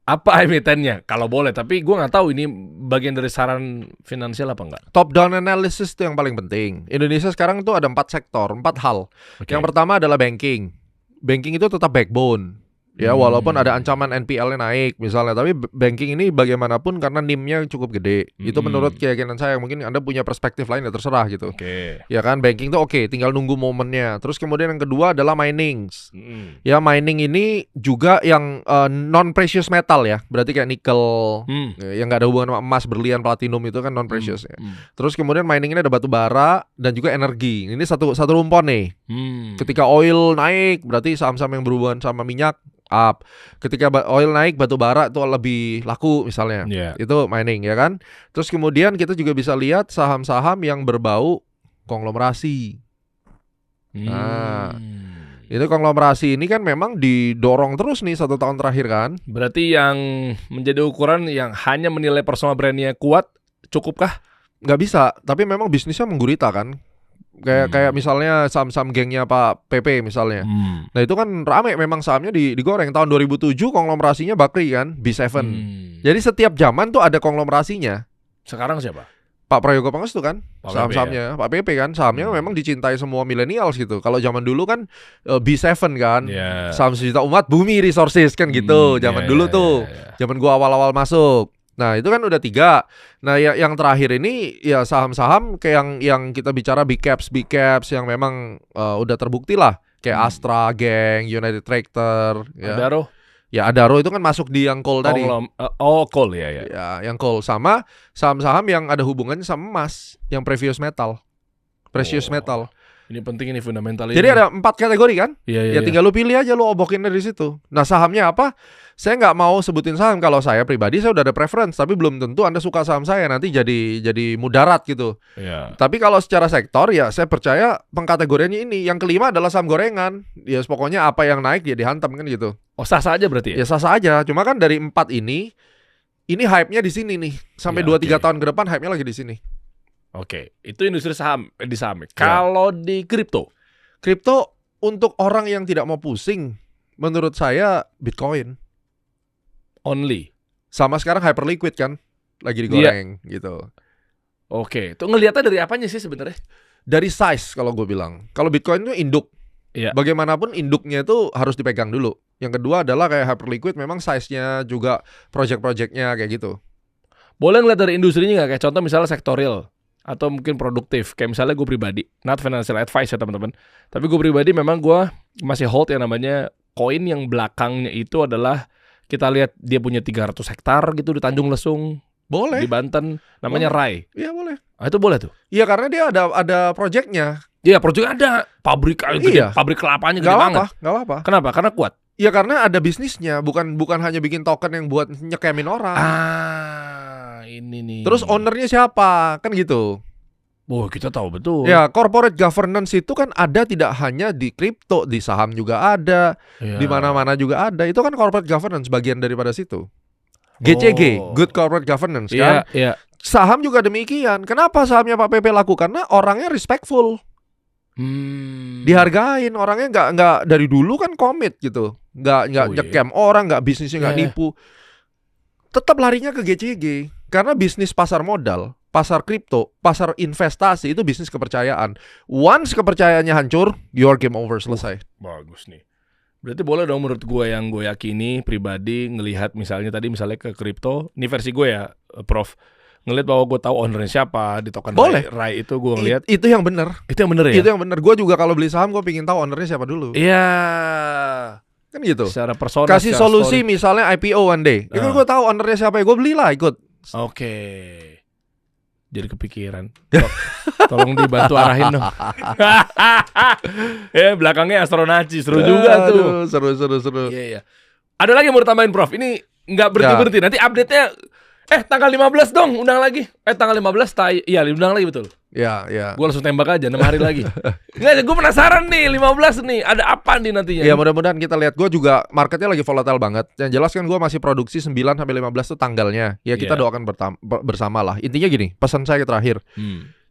apa emitennya kalau boleh, tapi gue nggak tahu ini bagian dari saran finansial apa enggak. Top down analysis itu yang paling penting. Indonesia sekarang tuh ada 4 sektor, 4 hal. Yang pertama adalah banking. Banking itu tetap backbone. Ya walaupun ada ancaman NPL-nya naik misalnya, tapi banking ini bagaimanapun karena NIM-nya cukup gede. Itu menurut keyakinan saya, mungkin Anda punya perspektif lain ya terserah gitu. Ya kan, banking tuh oke, tinggal nunggu momennya. Terus kemudian yang kedua adalah mining. Ya mining ini juga yang non precious metal ya. Berarti kayak nikel yang nggak ada hubungan sama emas, berlian, platinum, itu kan non precious ya. Terus kemudian mining ini ada batu bara dan juga energi. Ini satu rumpun nih. Ketika oil naik berarti saham-saham yang berhubungan sama minyak up. Ketika oil naik, batu bara itu lebih laku misalnya. Itu mining ya kan. Terus kemudian kita juga bisa lihat saham-saham yang berbau konglomerasi. Nah, itu konglomerasi ini kan memang didorong terus nih 1 tahun terakhir kan. Berarti yang menjadi ukuran yang hanya menilai personal brandnya kuat, cukupkah? nggak bisa. Tapi memang bisnisnya menggurita kan. Kayak misalnya saham-saham gengnya Pak PP misalnya. Nah itu kan rame memang sahamnya digoreng. Tahun 2007 konglomerasinya Bakri kan, B7. Jadi setiap zaman tuh ada konglomerasinya. Sekarang siapa? Pak Prayogo Pangestu kan, Pak saham-sahamnya Pak PP kan, sahamnya memang dicintai semua millennials gitu. Kalau zaman dulu kan B7 kan, saham sejuta umat Bumi Resources kan gitu. Zaman dulu tuh, zaman gua awal-awal masuk. Nah itu kan udah 3. Nah yang terakhir ini ya saham-saham kayak yang kita bicara big caps yang memang udah terbukti lah, kayak Astra, Geng, United Tractor, ya. Adaro. Ya Adaro itu kan masuk di yang coal tadi. Coal ya. Ya, yang coal sama saham-saham yang ada hubungannya sama emas, yang precious metal. Ini penting ini fundamental. Jadi ada 4 kategori kan? Iya. Tinggal lu pilih aja, lu obokin dari situ. Nah sahamnya apa? Saya nggak mau sebutin saham. Kalau saya pribadi saya udah ada preference, tapi belum tentu Anda suka saham saya, nanti jadi mudarat gitu. Iya. Tapi kalau secara sektor ya saya percaya pengkategoriannya ini. Yang kelima adalah saham gorengan. Ya pokoknya apa yang naik ya dihantam kan gitu. Oh sah-sah aja berarti ya? Ya sah-sah aja. Cuma kan dari 4 ini hype-nya di sini nih. Sampai 2-3 tahun ke depan hype-nya lagi di sini. Oke, itu industri saham di saham. Kalau di kripto untuk orang yang tidak mau pusing, menurut saya Bitcoin only. Sama sekarang hyperliquid kan, lagi digoreng gitu. Oke, itu ngelihatnya dari apanya sih sebenarnya? Dari size kalau gue bilang. Kalau Bitcoin itu induk. Iya. Bagaimanapun induknya itu harus dipegang dulu. Yang kedua adalah kayak hyperliquid, memang size-nya juga project-projectnya kayak gitu. Boleh ngeliat dari industrinya nggak? Kayak contoh misalnya sektorial atau mungkin produktif. Kayak misalnya gue pribadi, not financial advice ya teman-teman. Tapi gue pribadi memang gue masih hold yang namanya koin yang belakangnya itu adalah kita lihat dia punya 300 hektar gitu di Tanjung Lesung. Boleh. Di Banten, namanya Rai. Iya boleh. Itu boleh tuh. Iya karena dia ada projectnya. Iya project ada. Pabrik itu pabrik kelapanya gede banget. Gak apa-apa. Kenapa? Karena kuat. Iya karena ada bisnisnya, bukan hanya bikin token yang buat nyekemin orang. Ini nih. Terus ownernya siapa? Kan gitu. Oh, kita tahu betul. Ya, corporate governance itu kan ada tidak hanya di kripto, di saham juga ada, di mana-mana juga ada. Itu kan corporate governance bagian daripada situ. GCG, good corporate governance kan. Iya. Saham juga demikian. Kenapa sahamnya Pak PP laku? Karena orangnya respectful. Dihargain, orangnya nggak dari dulu kan komit gitu. Nggak nyekem orang, nggak bisnisnya nggak nipu. Tetap larinya ke GCG. Karena bisnis pasar modal, pasar kripto, pasar investasi itu bisnis kepercayaan. Once kepercayaannya hancur, your game over, selesai. Bagus nih. Berarti boleh dong menurut gue yang gue yakini pribadi ngelihat misalnya ke kripto, ini versi gue ya, Prof. Ngelihat bahwa gue tahu ownernya siapa di token Rai itu gue ngelihat. Itu yang benar. Itu yang benar ya? Itu yang benar. Gue juga kalau beli saham gue pingin tahu ownernya siapa dulu. Iya. Kan gitu. Secara personal. Kasih solusi story. Misalnya IPO one day. Itu gue tahu ownernya siapa ya, gue belilah ikut. Oke. Jadi kepikiran. Tolong dibantu arahin dong. Belakangnya Astronaci seru juga tuh. Seru. Iya. Ada lagi yang mau tambahin Prof. Ini nggak berhenti. Nanti update-nya tanggal 15 dong, undang lagi. Tanggal 15 iya, undang lagi betul. Iya. Gue langsung tembak aja 6 hari lagi. Nggak, gue penasaran nih 15 nih, ada apa nih nantinya? Ya mudah-mudahan kita lihat. Gue juga marketnya lagi volatile banget. Yang jelas kan gue masih produksi 9-15 itu tanggalnya. Ya kita doakan bersama lah. Intinya gini, pesan saya terakhir.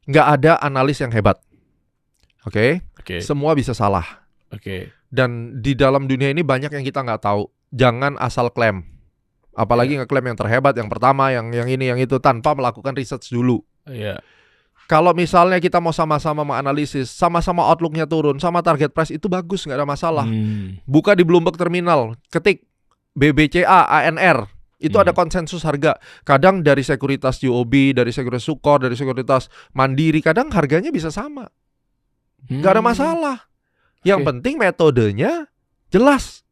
Nggak ada analis yang hebat. Oke? Semua bisa salah. Dan di dalam dunia ini banyak yang kita nggak tahu. Jangan asal klaim. Apalagi ngeklaim yang terhebat, yang pertama, yang ini, yang itu, tanpa melakukan research dulu. Kalau misalnya kita mau sama-sama menganalisis, sama-sama outlook-nya turun, sama target price itu bagus, nggak ada masalah. Buka di Bloomberg Terminal, ketik BBCA, ANR, itu ada konsensus harga. Kadang dari sekuritas UOB, dari sekuritas Sukor, dari sekuritas Mandiri, kadang harganya bisa sama. Nggak ada masalah. Yang penting metodenya jelas.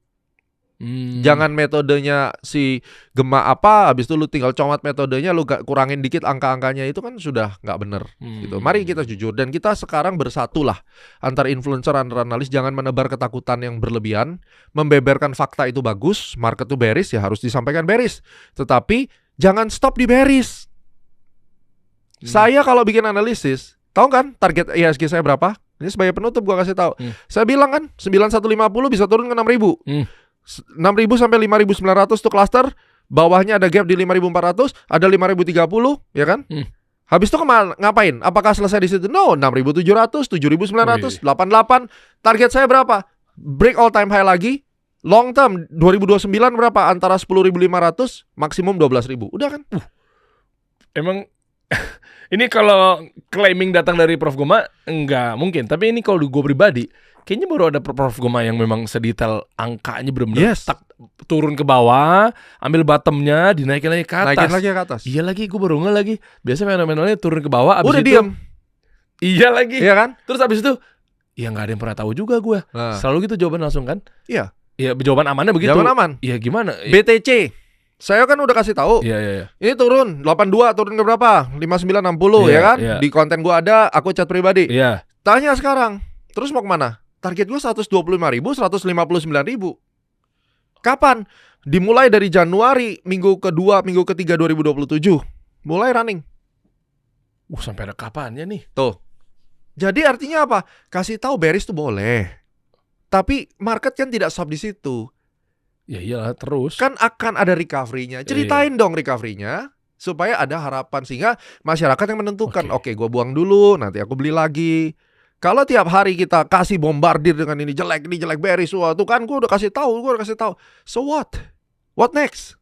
Jangan metodenya si Gema apa, habis itu lu tinggal comat metodenya, lu kurangin dikit angka-angkanya, itu kan sudah nggak bener gitu. Mari kita jujur, dan kita sekarang bersatulah antar influencer, antar analis. Jangan menebar ketakutan yang berlebihan. Membeberkan fakta itu bagus, market itu bearish ya harus disampaikan bearish, tetapi jangan stop di bearish. Saya kalau bikin analisis, tahu kan target IHSG saya berapa? Ini sebagai penutup gua kasih tahu. Saya bilang kan 9150 bisa turun ke 6000. 6.000 sampai 5.900 tuh cluster, bawahnya ada gap di 5.400, ada 5.030, ya kan? Habis itu ngapain? Apakah selesai di situ? No, 6.700, 7.900, 88. Target saya berapa? Break all time high lagi. Long term 2029 berapa? Antara 10.500 maksimum 12.000. Udah kan? Emang ini kalau claiming datang dari Prof Goma enggak mungkin. Tapi ini kalau gue pribadi, kayaknya baru ada Prof Goma yang memang sedetail angkanya benar-benar turun ke bawah, ambil bottomnya, dinaikin lagi ke atas. Naikin lagi ke atas. Iya lagi, gue baru nggak lagi. Biasa fenomenalnya turun ke bawah, abis udah itu diam. Iya lagi. Iya kan? Terus abis itu, ya nggak ada yang pernah tahu juga gue. Selalu gitu jawaban langsung kan? Iya. Iya, jawaban amannya begitu. Jawaban aman. Iya gimana? BTC. Saya kan udah kasih tahu. Iya. Ini turun 82, turun ke berapa? 5960 ya kan? Di konten gua ada, aku chat pribadi. Iya. Tanya sekarang, terus mau kemana? Target gua 125.000, 159.000. Kapan? Dimulai dari Januari, minggu kedua, minggu ketiga 2027. Mulai running. Sampai ada kapannya nih? Tuh. Jadi artinya apa? Kasih tahu bearish tuh boleh. Tapi market kan tidak stop di situ. Ya iyalah terus. Kan akan ada recovery-nya. Ceritain dong recovery-nya supaya ada harapan sehingga masyarakat yang menentukan. Oke, gue buang dulu, nanti aku beli lagi. Kalau tiap hari kita kasih bombardir dengan ini jelek bearish, wah tuh kan gue udah kasih tahu. So what? What next?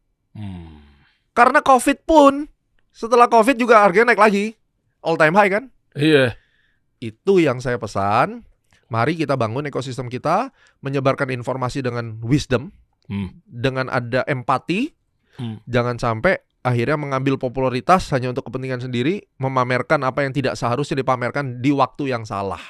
Karena COVID pun setelah COVID juga harganya naik lagi. All time high kan? Iya. Itu yang saya pesan. Mari kita bangun ekosistem kita, menyebarkan informasi dengan wisdom. Dengan ada empati, jangan sampai akhirnya mengambil popularitas hanya untuk kepentingan sendiri, memamerkan apa yang tidak seharusnya dipamerkan di waktu yang salah.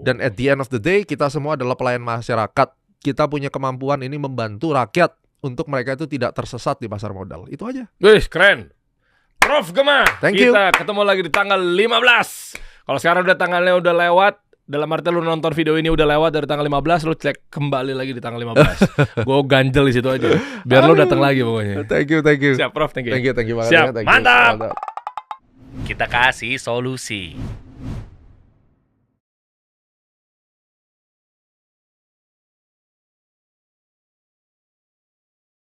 Dan at the end of the day, kita semua adalah pelayan masyarakat. Kita punya kemampuan ini membantu rakyat untuk mereka itu tidak tersesat di pasar modal. Itu aja. Wih, keren. Prof Gema, thank you. Kita ketemu lagi di tanggal 15. Kalau sekarang udah tanggalnya udah lewat, dalam arti lu nonton video ini udah lewat dari tanggal 15, lu cek kembali lagi di tanggal 15. Gue ganjel di situ aja. Biar lu datang lagi pokoknya. Thank you. Siap, Prof. Thank you. Thank you banget. Siap, Thank you. mantap. Kita kasih solusi.